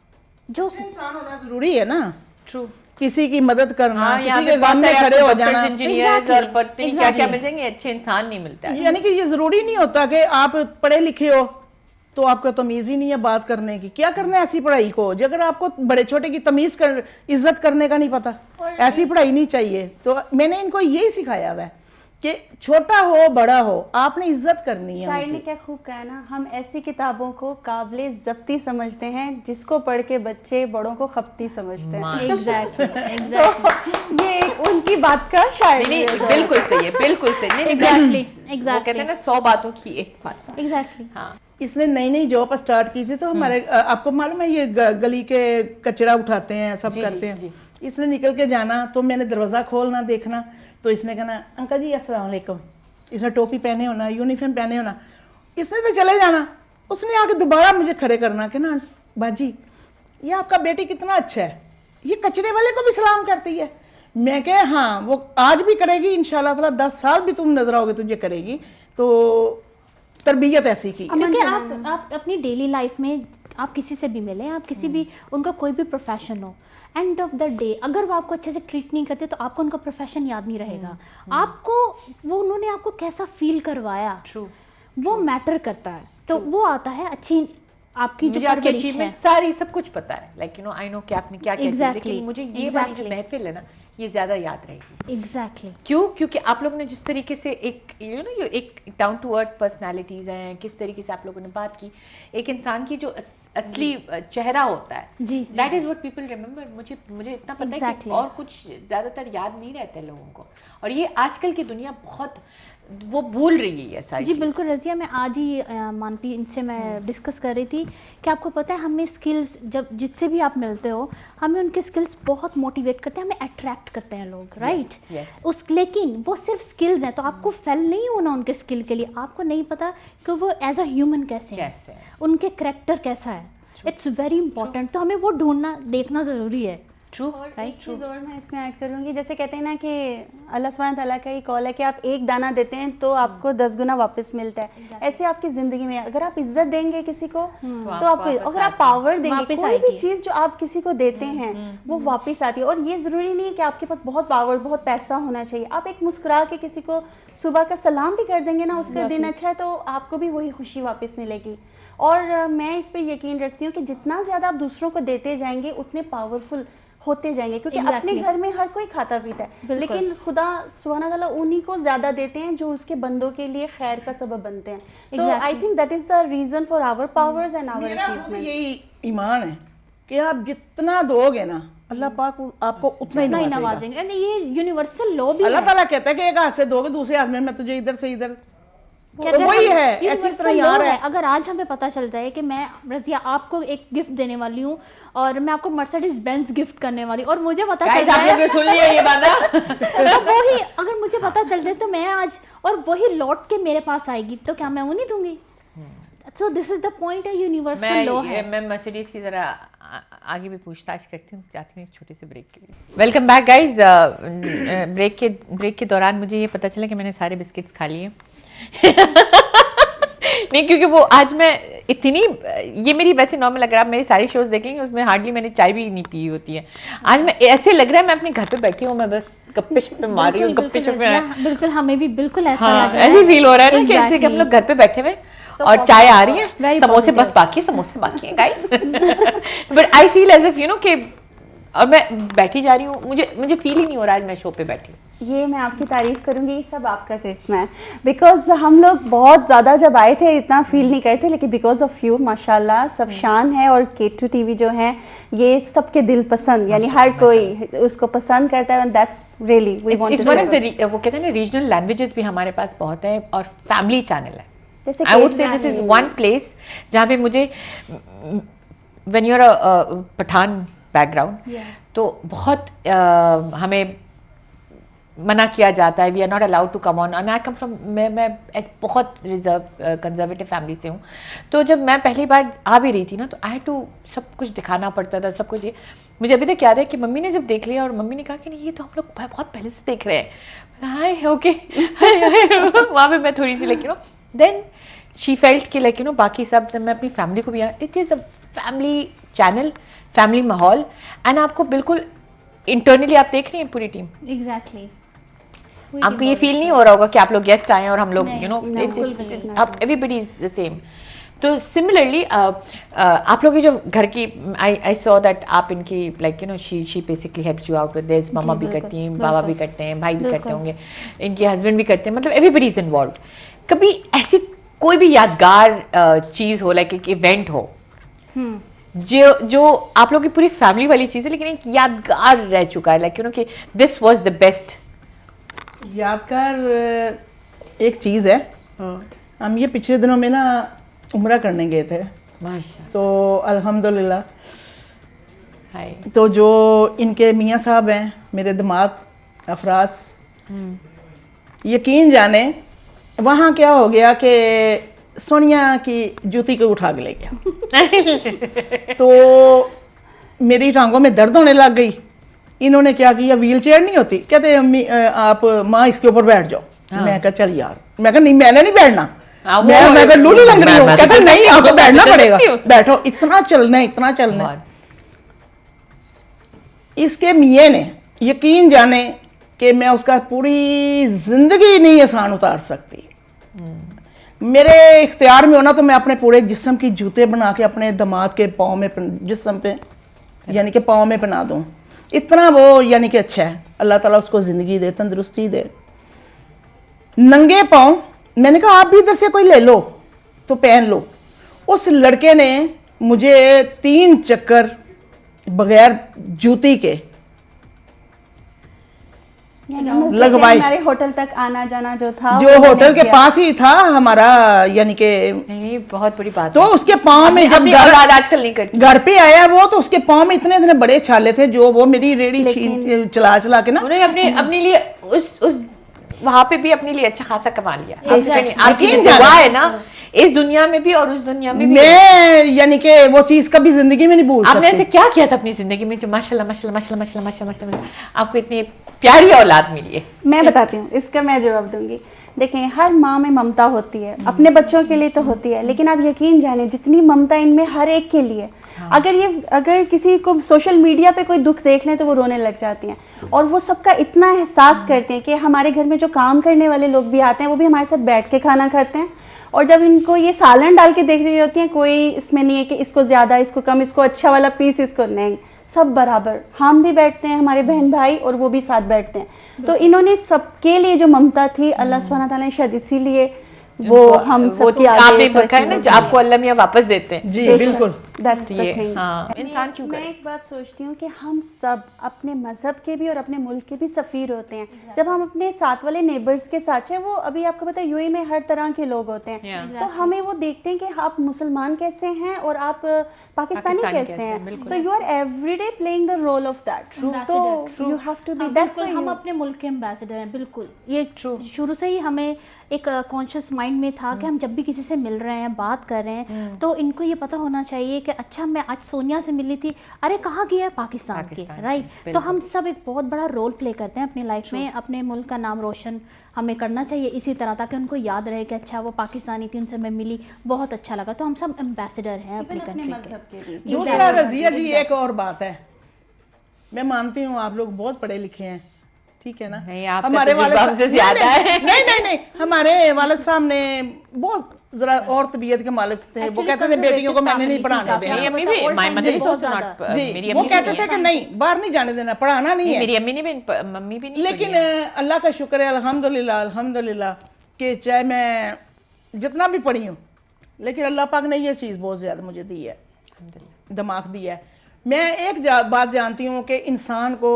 जो इंसान होना जरूरी है ना, ट्रू, किसी की मदद करना, हाँ, यहाँ किसी पे के काम में बहुत सारे खड़े हो आपको जाना। डॉक्टर्स, इंजीनियर्स Exactly, और पता नहीं क्या क्या exactly। मिल जाएंगे, अच्छे इंसान नहीं मिलता है। यानी कि ये जरूरी नहीं होता कि आप पढ़े लिखे हो तो आपका तमीज ही नहीं है बात करने की। क्या करना है ऐसी पढ़ाई को, अगर आपको बड़े छोटे की तमीज कर, इज्जत करने का नहीं पता, ऐसी पढ़ाई नहीं चाहिए। तो मैंने इनको यही सिखाया हुआ है कि छोटा हो बड़ा हो आपने इज्जत करनी है शायर ने उनकी। क्या खूब कहा ना, हम ऐसी किताबों को काबिले जब्ती समझते हैं जिसको पढ़ के बच्चे बड़ों को खपती समझते हैं। एग्जैक्टली So, ये एक उनकी बात का शायर नहीं है। नहीं, बिल्कुल सही है, बिल्कुल सही। नहीं, Exactly, वो कहते हैं exactly। ना 100 बातों की एक बात। एग्जैक्टली। हाँ, इसने नई नई जॉब स्टार्ट की थी तो हमारे आपको मालूम है ये गली के कचरा उठाते हैं, सब जी, करते जी, हैं। जी। इसने निकल के जाना तो मैंने दरवाजा खोलना देखना, तो इसने कहना अंकल जी अस्सलाम वालेकुम, इसने टोपी पहने होना, यूनिफॉर्म पहने होना, इसने तो चले जाना। उसने आके दोबारा मुझे खड़े करना कि ना बाजी ये आपका बेटी कितना अच्छा है, ये कचरे वाले को भी सलाम करती है। मैं कह हाँ वो आज भी करेगी इंशाल्लाह ताला, 10 साल भी तुम नजर आओगे तुझे करेगी। तो तरबियत ऐसी की। क्योंकि आप अपनी डेली लाइफ में आप किसी से भी मिले, आप किसी भी, उनका कोई भी प्रोफेशन हो, एंड ऑफ द डे अगर वो आपको अच्छे से ट्रीट नहीं करते तो आपको उनका प्रोफेशन याद नहीं रहेगा। आपको वो, उन्होंने आपको कैसा फील करवाया, ट्रू। वो मैटर करता है। तो वो आता है अच्छी आपकी जो मुझे आपकी परवरिश है। अचीवमेंट सारी सब कुछ पता है, लाइक आई नो कि आपने क्या क्या किया, Exactly, लेकिन मुझे ये वाली जो exactly। महफिल है ना ये ज्यादा याद रहेगी। एग्जैक्टली। क्यों? क्योंकि आप लोगों ने जिस तरीके से एक ये एक डाउन टू अर्थ पर्सनालिटीज हैं, किस तरीके से आप लोगों ने बात की, एक इंसान की जो असली चेहरा होता है, जी, that is what people remember. मुझे इतना पता है कि Exactly। और कुछ ज्यादातर याद नहीं रहता है लोगों को। और ये आजकल की दुनिया बहुत वो भूल रही है ये सारी जी चीज़। बिल्कुल रज़िया, मैं आज ही मानती इनसे मैं डिस्कस कर रही थी कि आपको पता है हमें स्किल्स, जब जिससे भी आप मिलते हो हमें उनके स्किल्स बहुत मोटिवेट करते हैं, हमें अट्रैक्ट करते हैं लोग, राइट? yes. लेकिन वो सिर्फ स्किल्स हैं, तो आपको फेल नहीं होना उनके स्किल के लिए, आपको नहीं पता कि वो एज अ ह्यूमन कैसे है, उनके करेक्टर कैसा है, इट्स वेरी इंपॉर्टेंट। तो हमें वो ढूंढना देखना ज़रूरी है। ट्रू एक चीज़ और मैं इसमें ऐड करूँगी, जैसे कहते हैं ना कि अल्लाह सुब्हान तआला का ही कॉल है कि आप एक दाना देते हैं तो आपको 10 गुना वापस मिलता है। ऐसे आपकी ज़िंदगी में अगर आप इज्जत देंगे किसी को तो आपको, अगर आप पावर देंगे, कोई भी चीज़ जो आप किसी को देते हैं वो वापस आती है। और ये ज़रूरी नहीं है कि आपके पास बहुत पावर, बहुत पैसा होना चाहिए। आप एक मुस्कुरा के किसी को सुबह का सलाम भी कर देंगे ना, उसका दिन अच्छा है तो आपको भी वही खुशी वापस मिलेगी। और मैं इस पर यकीन रखती हूँ कि जितना ज़्यादा आप दूसरों को देते जाएंगे उतने पावरफुल होते जाएंगे, क्योंकि अपने घर में हर कोई खाता पीता है, लेकिन खुदा सुब्हान अल्लाह उन्हीं को ज़्यादा देते हैं जो उसके बंदों के लिए खैर का सबब बनते हैं। तो I think that is the reason for our powers and our achievement. यही ईमान है कि आप जितना दोगे ना अल्लाह पाक आपको उतना ही नवाजेंगे। एंड ये यूनिवर्सल लॉ भी अल्लाह ताला कहता है कि एक हाथ से दोगे दूसरे हाथ में मैं तुझे इधर से इधर, वही है। ऐसी तरह यार है। अगर आज हमें पता चल जाए कि मैं रज़िया आपको एक गिफ्ट देने वाली हूँ और मैं आपको मर्सिडीज बेंज गिफ्ट करने वाली, और मुझे पता चल जाए, सुन लिया ये बात तो वही अगर मुझे पता चल जाए तो मैं आज, और वही लौट के मेरे पास आएगी तो क्या मैं वो नहीं दूंगी? So this is the point, है यूनिवर्सल लॉ है। मैं मर्सिडीज की तरह आगे भी पूछताछ करती हूँ, जाती हूँ एक छोटे से ब्रेक के लिए। Welcome back guys. ब्रेक के दौरान मुझे ये पता चला कि मैंने सारे बिस्किट्स खा लिए नहीं, क्योंकि वो आज मैं इतनी, ये मेरी वैसे नॉर्मल, अगर आप मेरे सारे शोज देखेंगे उसमें हार्डली मैंने चाय भी नहीं पी होती है। आज मैं ऐसे लग रहा है मैं अपने घर पे बैठी हूँ, मैं बस गप्पे शप्पे मार रही हूँ, गप्पे शप्पे। बिल्कुल हमें भी बिल्कुल ऐसा लग रहा है, ऐसे फील हो रहा है ना कि जैसे कि हम लोग घर पे बैठे हुए और चाय आ रही है, समोसे बस बाकी है, समोसे बाकी हैं guys. But I feel as if you know कि, और मैं बैठी जा रही हूँ, मुझे फील ही नहीं हो रहा आज मैं शो पे बैठी। ये मैं आपकी तारीफ करूंगी, ये सब आपका करिश्मा है। बिकॉज हम लोग बहुत ज़्यादा जब आए थे इतना फील नहीं करते, लेकिन बिकॉज ऑफ यू माशाल्लाह सब शान है। और K2 TV जो है ये सबके दिल पसंद, यानी हर कोई उसको पसंद करता है। That's really we want to say. वो कहते हैं ना रीजनल लैंग्वेजेस भी हमारे पास बहुत है, और फैमिली चैनल है। जैसे I would say this is one place जहाँ पे मुझे, when you are a Pathan background, तो बहुत हमें मना किया जाता है, we are not allowed to come on. And I come from, मैं बहुत रिजर्व कंजर्वेटिव फैमिली से हूँ। तो जब मैं पहली बार आ भी रही थी ना, तो आई हैड टू सब कुछ दिखाना पड़ता था, सब कुछ। ये मुझे अभी तक याद है कि मम्मी ने जब देख लिया और मम्मी ने कहा कि नहीं ये तो हम लोग बहुत पहले से देख रहे हैं, हाय ओके वहाँ पे मैं थोड़ी सी like you know, then she felt कि लाइक यू नो बाकी सब, मैं अपनी फैमिली को भी, it is a family channel, family माहौल। एंड आपको बिल्कुल इंटरनली आप देख रही हैं पूरी टीम, एग्जैक्टली आपको ये फील नहीं हो रहा होगा कि आप लोग गेस्ट आए हैं और हम लोग you know everybody is the same. तो सिमिलरली आप लोग की जो घर की, आई सॉ दैट आप इनकी like you know she basically helps you out with this, मम्मा भी करती हैं, बाबा भी करते हैं, भाई भी करते होंगे, इनके हस्बैंड भी करते हैं, मतलब एवरीबडी इज इन्वॉल्व। कभी ऐसी कोई भी यादगार चीज़ हो, लाइक एक इवेंट हो जो आप लोग की पूरी फैमिली वाली चीज़ है, लेकिन एक यादगार रह चुका है, लाइक यू नो कि दिस वाज द बेस्ट? यादगार एक चीज़ है, हम ये पिछले दिनों में ना उम्रा करने गए थे, तो अल्हम्दुलिल्लाह, तो जो इनके मियाँ साहब हैं, मेरे दामाद अफराज, यकीन जाने वहाँ क्या हो गया कि सोनिया की जूती को उठा के ले गया तो मेरी टांगों में दर्द होने लग गई। इन्होंने क्या किया, व्हील चेयर नहीं होती, कहते अम्मी आप माँ इसके ऊपर बैठ जाओ। मैं कहा चल यार, मैं कहा नहीं मैंने नहीं बैठना, मैं लूली लग रही हूँ। कहते नहीं आपको बैठना पड़ेगा, बैठो, इतना चलना है, इतना चलना है। इसके मियाँ ने, यकीन जाने कि मैं उसका पूरी जिंदगी नहीं आसान उतार सकती। मेरे इख्तियार में होना तो मैं अपने पूरे जिस्म की जूते बना के अपने दामाद के पाँव में, जिस्म पे यानी कि पाँव में पहना दूँ, इतना वो यानी कि अच्छा है। अल्लाह ताला उसको ज़िंदगी दे, तंदुरुस्ती दे। नंगे पाँव, मैंने कहा आप भी इधर से कोई ले लो तो पहन लो। उस लड़के ने मुझे 3 चक्कर बगैर जूती के लगवाई। हमारे होटल तक आना जाना जो था जो होटल के पास ही था हमारा, यानी कि नहीं, बहुत बड़ी बात तो है। उसके पाँव में जब अपनी औलाद आजकल नहीं करती। घर पे आया वो, तो उसके पाँव में इतने इतने बड़े छाले थे, जो वो मेरी रेड़ी चला चला के ना, उन्होंने अपने लिए उस वहां पे भी अपने लिए अच्छा खासा कमा लिया। आपकी यकीन जो दुआ जाने। है ना, इस दुनिया में भी और उस दुनिया में भी। मैं यानी कि वो चीज कभी जिंदगी में नहीं भूल आपने ऐसे सकती। क्या किया था अपनी जिंदगी में जो माशाल्लाह माशाल्लाह माशाल्लाह माशाल्लाह माशाल्लाह माशाल्लाह आपको इतनी प्यारी औलाद मिली है? मैं बताती हूँ, इसका मैं जवाब दूंगी। देखें, हर माँ में ममता होती है, अपने बच्चों के लिए तो होती है, लेकिन आप यकीन जाने जितनी ममता इनमें हर एक के लिए। अगर किसी को सोशल मीडिया पे कोई दुख देख लें तो वो रोने लग जाती हैं, और वो सबका इतना एहसास करते हैं कि हमारे घर में जो काम करने वाले लोग भी आते हैं वो भी हमारे साथ बैठ के खाना खाते हैं, और जब इनको ये सालन डाल के देख रही होती हैं, कोई इसमें नहीं है कि इसको ज़्यादा, इसको कम, इसको अच्छा वाला पीस, इसको नहीं, सब बराबर। हम भी बैठते हैं, हमारे बहन भाई, और वो भी साथ बैठते हैं। तो इन्होंने सबके लिए जो ममता थी, अल्लाह सुब्हानहू व तआला ने शायद इसीलिए वो हम सब की आपने देखा है ना, जो आपको अल्लाह मियां वापस देते हैं। जी बिल्कुल। That's the ये, thing. हाँ, इंसान क्यों मैं करे? एक बात सोचती हूँ कि हम सब अपने मजहब के भी और अपने मुल्क के भी सफ़ीर होते हैं। जब हम अपने साथ वाले नेबर्स के साथ हैं, वो अभी आपको पता है यूएई में हर तरह के लोग होते हैं, तो हमें वो देखते हैं कि आप मुसलमान कैसे हैं और आप पाकिस्तानी कैसे हैं। So you are everyday playing the role of that, तो you have to be that's बिल्कुल, हम अपने मुल्क के एम्बेसडर हैं। बिल्कुल, ये शुरू से ही हमें एक कॉन्शियस माइंड में था कि हम जब भी किसी से मिल रहे हैं, बात कर रहे हैं, तो इनको ये पता होना चाहिए कि अच्छा मैं आज सोनिया से मिली थी, अरे कहाँ गया है, पाकिस्तान के, राइट। तो हम सब एक बहुत बड़ा रोल प्ले करते हैं अपनी लाइफ में, अपने मुल्क का नाम रोशन हमें करना चाहिए इसी तरह, ताकि उनको याद रहे कि अच्छा वो पाकिस्तानी थी, उनसे मैं मिली, बहुत अच्छा लगा। तो हम सब एम्बेसडर हैं अपनी कंट्री मजहब के लिए। दूसरा रजिया जी, एक और बात है, मैं मानती हूँ आप लोग बहुत पढ़े लिखे हैं, ठीक है ना? नहीं, आपका हमारे वाले हमसे ज्यादा है। नहीं, हमारे वाले साहब ने बहुत जरा और तबीयत के मालिक थे। वो कहते थे बेटियों को मैंने नहीं पढ़ाने देना। मेरी अम्मी भी, my mother is also not, जी, मेरी वो अम्मी कहते भी थे कि नहीं, बाहर नहीं जाने देना, पढ़ाना नहीं है। मेरी अम्मी ने भी, मम्मी भी नहीं। लेकिन अल्लाह का शुक्र है, अल्हम्दुलिल्लाह अल्हम्दुलिल्लाह, कि चाहे मैं जितना भी पढ़ी हूँ, लेकिन अल्लाह पाक ने ये चीज़ बहुत ज़्यादा मुझे दी है, दिमाग दिया है। मैं एक बात जानती हूँ कि इंसान को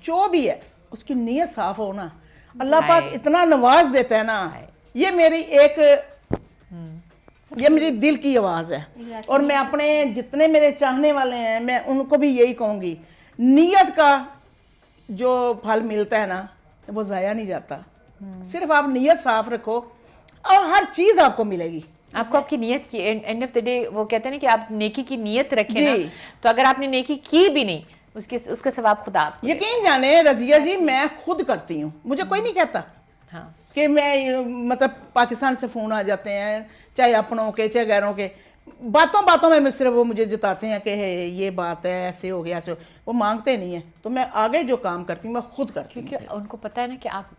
जो भी है उसकी नीयत साफ हो ना, अल्लाह पाक इतना नवाज देता है ना। ये मेरी दिल की आवाज़ है, और मैं अपने जितने मेरे चाहने वाले हैं, मैं उनको भी यही कहूँगी, नीयत का जो फल मिलता है ना, वो ज़ाया नहीं जाता। सिर्फ आप नीयत साफ रखो और हर चीज़ आपको मिलेगी। आपको आपकी नीयत की, एंड ऑफ द डे वो कहते हैं ना कि आप नेकी की नीयत रखें ना, तो अगर आपने नेकी की भी नहीं, उसका सवाब खुदा आपको देगा। यकीन जाने रजिया जी, मैं खुद करती हूँ, मुझे कोई नहीं कहता कि मैं, मतलब पाकिस्तान से फ़ोन आ जाते हैं, चाहे अपनों के चाहे गैरों के, बातों में सिर्फ वो मुझे जताते हैं कि ये बात है, ऐसे हो गया, ऐसे हो, वो मांगते नहीं है। तो मैं आगे जो काम करती हूँ मैं खुद करती हूँ, क्योंकि उनको पता है ना कि आप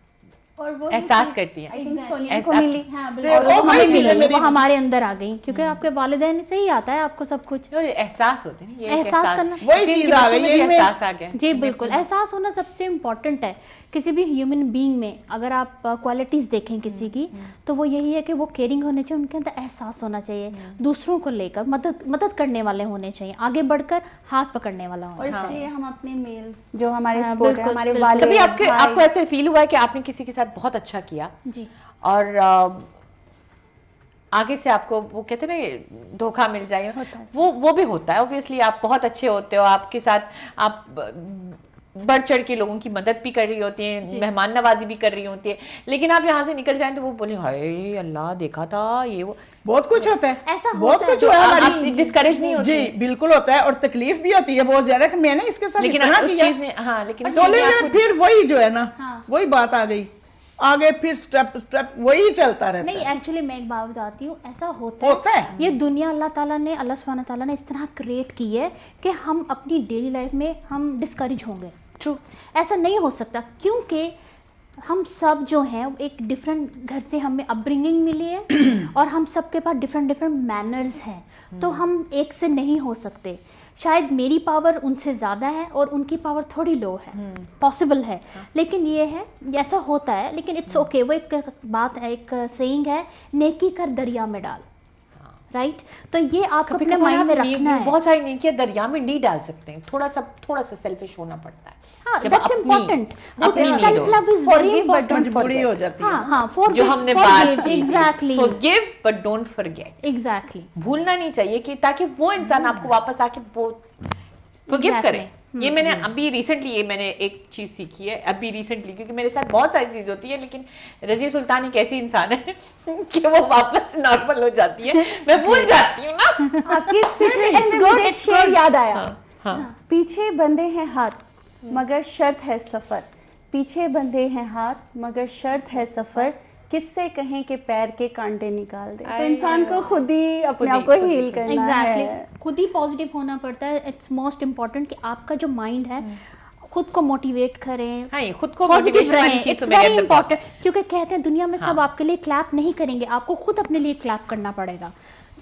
और वो एहसास करती हैं। आई थिंक सोनिया को मिली। हाँ, तो बिल्कुल, वो वही हमें चीज़ है मिली, मेरी। वो हमारे अंदर आ गई, क्योंकि आपके वालिदैन से ही आता है आपको सब कुछ। और एहसास होते हैं, ये एक एहसास करना, वही चीज़ आ गई है इनमें। एहसास आ गया। जी बिल्कुल, एहसास होना सबसे इम्पोर्टेंट है किसी भी ह्यूमन बीइंग में। अगर आप क्वालिटीज़ देखें किसी की, तो वो यही है कि वो केयरिंग होने चाहिए, उनके अंदर एहसास होना चाहिए, दूसरों को लेकर मदद करने वाले होने चाहिए, आगे बढ़कर हाथ पकड़ने वाला होना। और इसलिए हम अपने मेल्स जो हमारे हाँ, सपोर्ट है, बिल्कुल, हमारे बिल्कुल। वाले कभी आपको ऐसे फील हुआ है कि आपने किसी के साथ बहुत अच्छा किया जी, और आगे से आपको वो कहते हैं ना धोखा मिल जाए, वो भी होता है। ऑब्वियसली आप बहुत अच्छे होते हो, आपके साथ आप बढ़ चढ़ के लोगों की मदद भी कर रही होती है, मेहमान नवाजी भी कर रही होती है, लेकिन आप यहाँ से निकल जाएं तो वो बोले हाय अल्लाह देखा था, ये वो बहुत कुछ होता है, ऐसा बहुत होता है। कुछ हुआ है आप हमारी। डिस्करेज नहीं होती। जी बिल्कुल होता है, और तकलीफ भी होती है बहुत ज्यादा कि मैंने इसके साथ लेकिन इतना उस किया। चीज ने, हाँ, लेकिन उस तो चीज ने लेकिन आपको- फिर वही जो है ना, हाँ। वही बात आ गई आगे, फिर स्टेप वही चलता रहता नहीं, है। एक्चुअली मैं एक बात बताती हूँ, ऐसा होता है ये दुनिया अल्लाह सुब्हानहू तआला ने इस तरह क्रिएट की है कि हम अपनी डेली लाइफ में हम डिस्करेज होंगे। ट्रू, ऐसा नहीं हो सकता, क्योंकि हम सब जो हैं एक डिफरेंट घर से हमें अपब्रिंगिंग मिली है और हम सब के पास डिफरेंट मैनर्स हैं, तो हम एक से नहीं हो सकते। शायद मेरी पावर उनसे ज़्यादा है और उनकी पावर थोड़ी लो है, पॉसिबल है, लेकिन ये है, ऐसा होता है, लेकिन इट्स ओके। वो एक बात है, एक सेइंग है, नेकी कर दरिया में डाल, राइट। तो ये आपको अपने कभी-कभार माइंड में आप रखना है। बहुत सारी नेकियां दरिया में नहीं डाल सकते हैं, थोड़ा सा सेल्फिश होना पड़ता है। हाँ, जब that's अपनी- important. अपनी need Self हो। love is very Forgive but important. don't मजबूरी हो forget. जाती है। हाँ हाँ, जो हमने बात की exactly forgive but don't forget, exactly भूलना नहीं चाहिए कि ताकि वो इंसान आपको वापस आके वो forgive Exactly. करे। ये मैंने अभी रिसेंटली एक चीज सीखी है अभी रिसेंटली, क्योंकि मेरे साथ बहुत सारी चीज होती है, लेकिन रज़िया सुल्तान एक ऐसी इंसान है कि वो वापस नॉर्मल हो जाती है, मैं भूल जाती हूँ ना। आपकी सिचुएशन से मुझे एक शेर याद आया। हाँ पीछे बंधे हैं हाथ मगर शर्त है सफर, पीछे बंधे हैं हाथ मगर शर्त है सफर, किससे कहें कि पैर के कांटे निकाल दे। तो इंसान को खुद ही अपने आप को हील करना है। एग्जैक्टली खुद ही पॉजिटिव होना पड़ता है। इट्स मोस्ट इम्पोर्टेंट कि आपका जो माइंड है खुद को मोटिवेट करें, हाँ, ये खुद को पॉजिटिव मोटिवेशन वाली रहें। चीज इट्स तो मेरे वेरी अंदर बहुत है। इंपॉर्टेंट, क्योंकि कहते हैं दुनिया में सब आपके लिए क्लैप नहीं करेंगे, आपको खुद अपने लिए क्लैप करना पड़ेगा।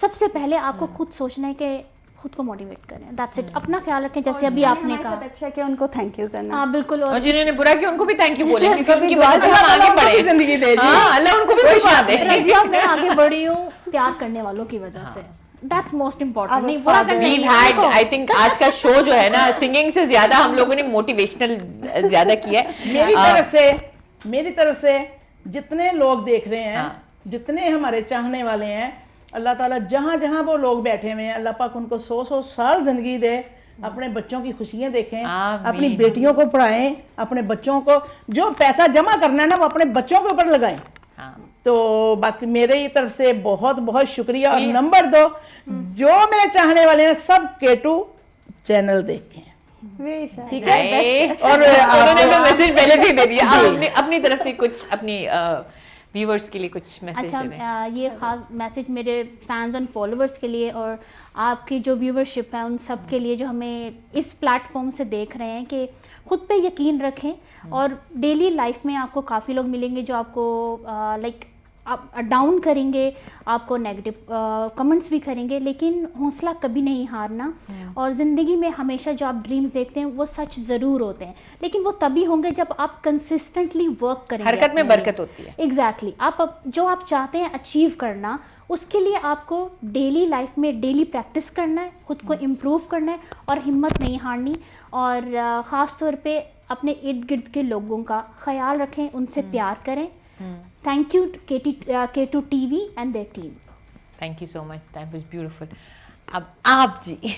सबसे पहले आपको खुद सोचना है कि खुद को मोटिवेट करें, दैट्स इट। अपना ख्याल रखें, जैसे अभी आपने कहा। अच्छा कि उनको थैंक यू करना। हाँ बिल्कुल। और जिन्होंने बुरा किया उनको भी थैंक यू बोले, क्योंकि कभी उनकी दुआ वजह से करो, हम आगे उनको भी बढ़े। जिंदगी दे दी। हाँ, अल्लाह उनको भी खुशियां दे। रज़िया मैं आगे बढ़ी हूँ प्यार करने वालों की वजह से, दैट्स मोस्ट इम्पोर्टेंट। अब नहीं बुरा father- करने We've वालों had, को- I think आज का शो जो है ना, सिंगिंग से ज्यादा हम लोगों ने मोटिवेशनल ज्यादा किया है। मेरी तरफ से जितने लोग देख रहे हैं, हाँ। जितने हमारे चाहने वाले हैं, अल्लाह ताला जहाँ जहाँ वो लोग बैठे हुए हैं, अल्लाह पाक उनको 100 साल जिंदगी दे, अपने बच्चों की खुशियां देखें, आमीन। अपनी बेटियों को पढ़ाएं, अपने बच्चों को जो पैसा जमा करना है ना वो अपने बच्चों के ऊपर लगाएं। हाँ, तो बाकी मेरी तरफ से बहुत बहुत शुक्रिया। और नंबर 2, जो मेरे चाहने वाले हैं सब K2 चैनल देखें, बेशक। ठीक है। नहीं, और उन्होंने तो आप- मैसेज पहले से ही दे दिया। आप अपनी तरफ से कुछ अपनी व्यूअर्स के लिए कुछ मैसेज अच्छा दे दें। ये खास मैसेज मेरे फैंस एंड फॉलोअर्स के लिए और आपकी जो व्यूवरशिप है उन सब के लिए जो हमें इस प्लेटफॉर्म से देख रहे हैं, कि खुद पे यकीन रखें और डेली लाइफ में आपको काफ़ी लोग मिलेंगे जो आपको लाइक आप डाउन करेंगे, आपको नेगेटिव कमेंट्स भी करेंगे, लेकिन हौसला कभी नहीं हारना। और ज़िंदगी में हमेशा जो आप ड्रीम्स देखते हैं वो सच ज़रूर होते हैं, लेकिन वो तभी होंगे जब आप कंसिस्टेंटली वर्क करेंगे। हरकत में अपने लिए। बरकत होती है। एग्जैक्टली जो आप चाहते हैं अचीव करना, उसके लिए आपको डेली लाइफ में डेली प्रैक्टिस करना है, खुद को इम्प्रूव करना है और हिम्मत नहीं हारनी। और ख़ास तौर पे अपने इर्द गिर्द के लोगों का ख्याल रखें, उनसे प्यार करें। Thank you K2 TV and their team. Thank you so much, that was beautiful. अब आप जी।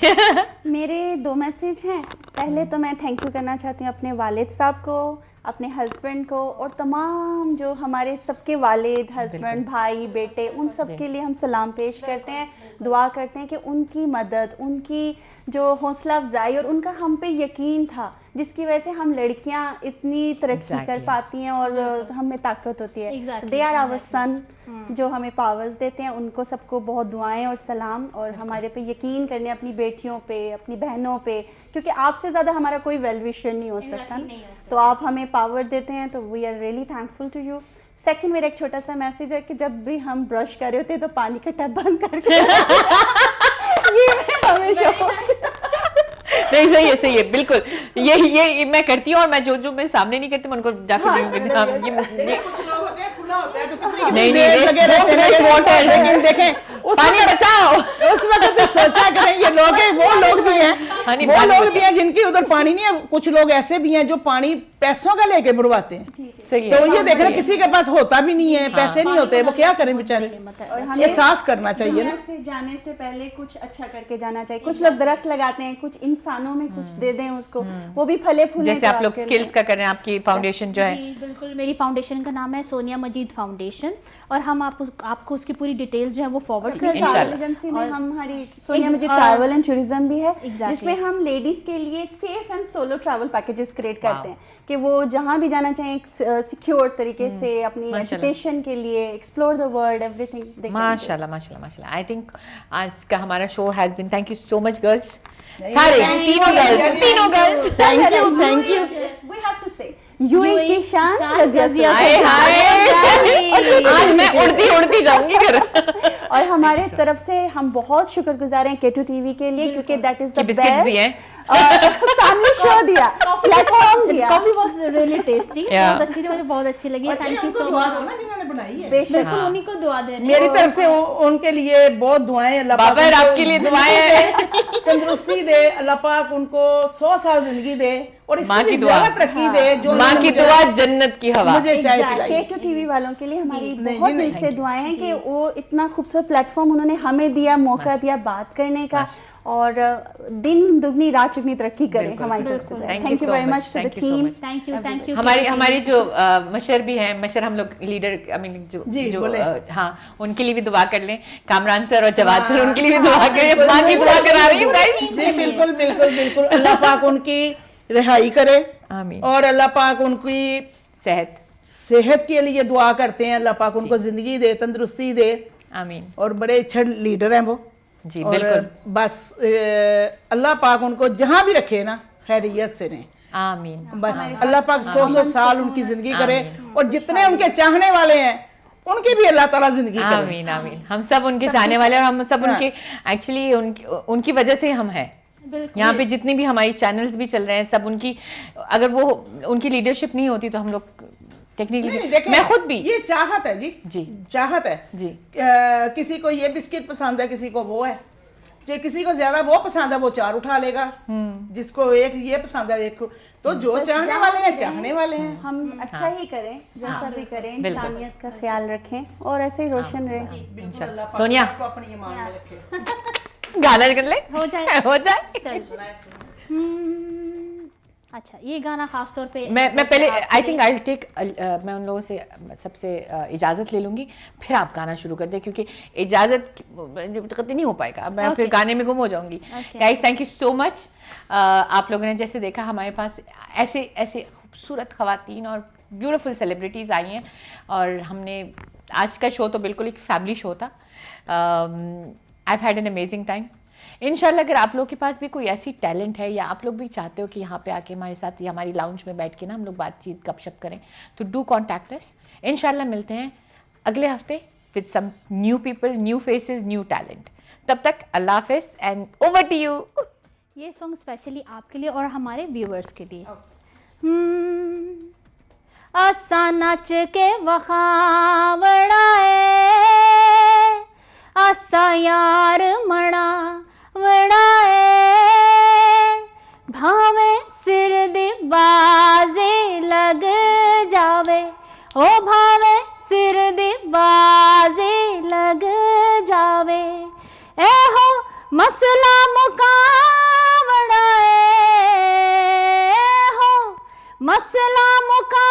मेरे 2 मैसेज हैं। पहले तो मैं थैंक यू करना चाहती हूँ अपने वालिद साहब को, अपने हस्बैंड को और तमाम जो हमारे सबके वालिद, हस्बैंड, भाई, बेटे, उन सब के लिए हम सलाम पेश करते हैं, दुआ करते हैं कि उनकी मदद, उनकी जो हौसला अफजाई और उनका हम पे यकीन था, जिसकी वजह से हम लड़कियां इतनी तरक्की कर पाती हैं और हमें ताकत होती है। Exactly. दे आर आवर सन, जो हमें पावर्स देते हैं। उनको सबको बहुत दुआएं और सलाम, और हमारे पे यकीन करने, अपनी बेटियों पे, अपनी बहनों पे, क्योंकि आपसे ज़्यादा हमारा कोई वेल विशर नहीं हो सकता ना। तो आप हमें पावर देते हैं, तो we are really thankful to you. Second, मेरा एक छोटा सा मैसेज है कि जब भी हम ब्रश कर रहे होते हैं तो पानी का टैप बंद करके ये मैं हमेशा नहीं, सही है बिल्कुल। ये मैं करती हूँ, और मैं जो मैं सामने नहीं करती मैं उनको जाके ये नहीं वाटर, लेकिन देखें उस पानी वक्त- बचाओ। उस वक्त सोचा करें ये लोग हैं, वो लोग भी हैं, पानी वो पानी लोग बचाओ। भी हैं जिनकी उधर पानी नहीं है। कुछ लोग ऐसे भी हैं जो पानी पैसों का लेके बुलवाते हैं। सही तो है। ये देख रहे हैं, किसी के पास होता भी नहीं है, पैसे नहीं होते, वो क्या करें बेचारे। और हमें एहसास करना चाहिए दुनिया ना। से जाने से पहले कुछ अच्छा करके जाना चाहिए। कुछ लोग दरख्त लगाते हैं, कुछ इंसानों में कुछ दे दें उसको, वो भी फले फूले। जैसे आप लोग स्किल्स का कर रहे हैं, आपकी फाउंडेशन जो है। जी बिल्कुल, मेरी फाउंडेशन का नाम है सोनिया मजीद फाउंडेशन, और हम आपको उसकी पूरी डिटेल्स जो है वो फॉरवर्ड कर इंशाल्लाह। ट्रैवल एजेंसी में हमारी सोनिया एक- मजीद और- ट्रैवल एंड टूरिज्म भी है, Exactly. जिसमें हम लेडीज के लिए safe and solo travel packages create करते हैं कि वो जहाँ भी जाना चाहें सिक्योर तरीके से, अपनी माशाल्लाह। एजुकेशन के लिए, एक्सप्लोर द वर्ल्ड, एवरीथिंग। माशाल्लाह। आई थिंक आज का हमारा show has been, thank you so much girls, सारे तीनों girls. Thank you. We have to say UAE की शान रज़िया हाय सुल्तान। आज मैं उड़ती जाऊंगी घर। और हमारे तरफ से हम बहुत शुक्रगुजार हैं K2 TV के लिए, क्योंकि दैट इज कि द बिस्किट भी हैं। बेस्ट फैमिली शो दिया, प्लेटफॉर्म दिया। Coffee was really tasty, Yeah. बहुत अच्छी थी, मुझे बहुत अच्छी लगी। थैंक यू सो दुआ मच। दो ना जिन्होंने बनाई है। बेशक। बिल्कुल उन्हीं को दुआ दे रही हूँ। मेरी तरफ से उनके लिए बहुत दुआएं, अल्लाह पाक बाबर उनको आपके लिए दुआएं हैं। तंदुरुस्ती दे, अल्लाह पाक उनको 100 साल जिंदगी दे और माँ इससे की भी दुआ। ज्यादा तरक्की दे। जो माँ की उन्होंने दुआ, जन्नत की हवा। मुझे चाय Exactly. पिलाई। K2 TV वालों के लिए हमारी नहीं, बहुत जी, दिल नहीं, से दुआएं हैं कि वो इतना खूबसूरत प्लेटफॉर्म उन्होंने हमें दिया, मौका दिया बात करने का, और दिन दुगनी रात चुगनी तरक्की करें बिल्कुल, हमारी तरफ बिल्कुल। से। Thank thank you you so very much. Much to the Thank you so team. much. Thank you. हमारी जो मशर भी हैं, मशर हम लोग लीडर, आई मीन जी, जो बोले। हाँ, उनके लिए भी दुआ कर लें। कामरान सर और जवाद सर, उनके लिए भी दुआ करें। माँ की दुआ करा रही हूँ guys। जी बिल्कुल बिल्कुल बिल्कुल, अल्लाह पाक उनकी रिहाई करे आमीन। और अल्लाह पाक उनकी सेहत, सेहत के लिए दुआ करते हैं। अल्लाह पाक उनको जिंदगी दे, तंदुरुस्ती दे, आमीन और बड़े अच्छे लीडर हैं वो। जी, और बिल्कुल। बस अल्लाह पाक उनको जहां भी रखे ना खैरियत से रहें। आमीन। बस अल्लाह पाक 100 साल उनकी जिंदगी करे, और जितने उनके चाहने वाले हैं उनकी भी अल्लाह ताला जिंदगी करे। आमीन आमीन। हम सब उनके चाहने वाले, और हम सब हाँ। उनके एक्चुअली उनकी वजह से हम हैं यहाँ पे। जितनी भी हमारी चैनल्स भी चल रहे हैं सब उनकी, अगर वो उनकी लीडरशिप नहीं होती तो हम लोग नहीं, टेक्निकली, देखें, मैं खुद भी ये चाहत है जी, जी चाहत है जी। किसी को ये बिस्किट पसंद है, किसी को वो है, जो किसी को ज्यादा वो पसंद है वो 4 उठा लेगा, जिसको एक ये पसंद है एक, तो जो बस चाहने जहाँ वाले हैं भी चाहने वाले हैं। हम अच्छा ही करें, जैसा भी करें, इंसानियत का ख्याल रखें और ऐसे ही रोशन रहे। बिल्कुल, अल्लाह पाक सोनिया। आपको अपनी ईमान में रखे। गाना कर ले, हो जाए। हो जाए। चल। अच्छा, ये गाना खास तौर पे मैं पहले आई थिंक आई टेक, मैं उन लोगों से सबसे इजाज़त ले लूँगी, फिर आप गाना शुरू कर दें, क्योंकि इजाज़त कतई नहीं हो पाएगा, मैं फिर गाने में गुम हो जाऊँगी। Guys thank you so much. आप लोगों ने जैसे देखा हमारे पास ऐसे ऐसे खूबसूरत ख़वातीन और ब्यूटीफुल सेलिब्रिटीज़ आई हैं, और हमने आज का शो तो बिल्कुल एक फैमिली शो था। I had an amazing time. इंशाल्लाह अगर आप लोग के पास भी कोई ऐसी टैलेंट है, या आप लोग भी चाहते हो कि यहाँ पे आके हमारे साथ या हमारी लाउंज में बैठ के ना हम लोग बातचीत गपशप करें, तो डू कॉन्टैक्ट अस। इंशाल्लाह मिलते हैं अगले हफ्ते with some new people, new faces, new talent. तब तक अल्लाह हाफिज़ एंड ओवर टू यू। ये सॉन्ग स्पेशली आपके लिए और हमारे व्यूअर्स के लिए। आसा नाच के वखावड़ाए, आसा यार मना वड़ाए, भावे सिर दी बाजे लग जावे, ओ भावे सिर दी बाजे लग जावे, ए हो मसला मुकावड़ा, ए हो मसला मुका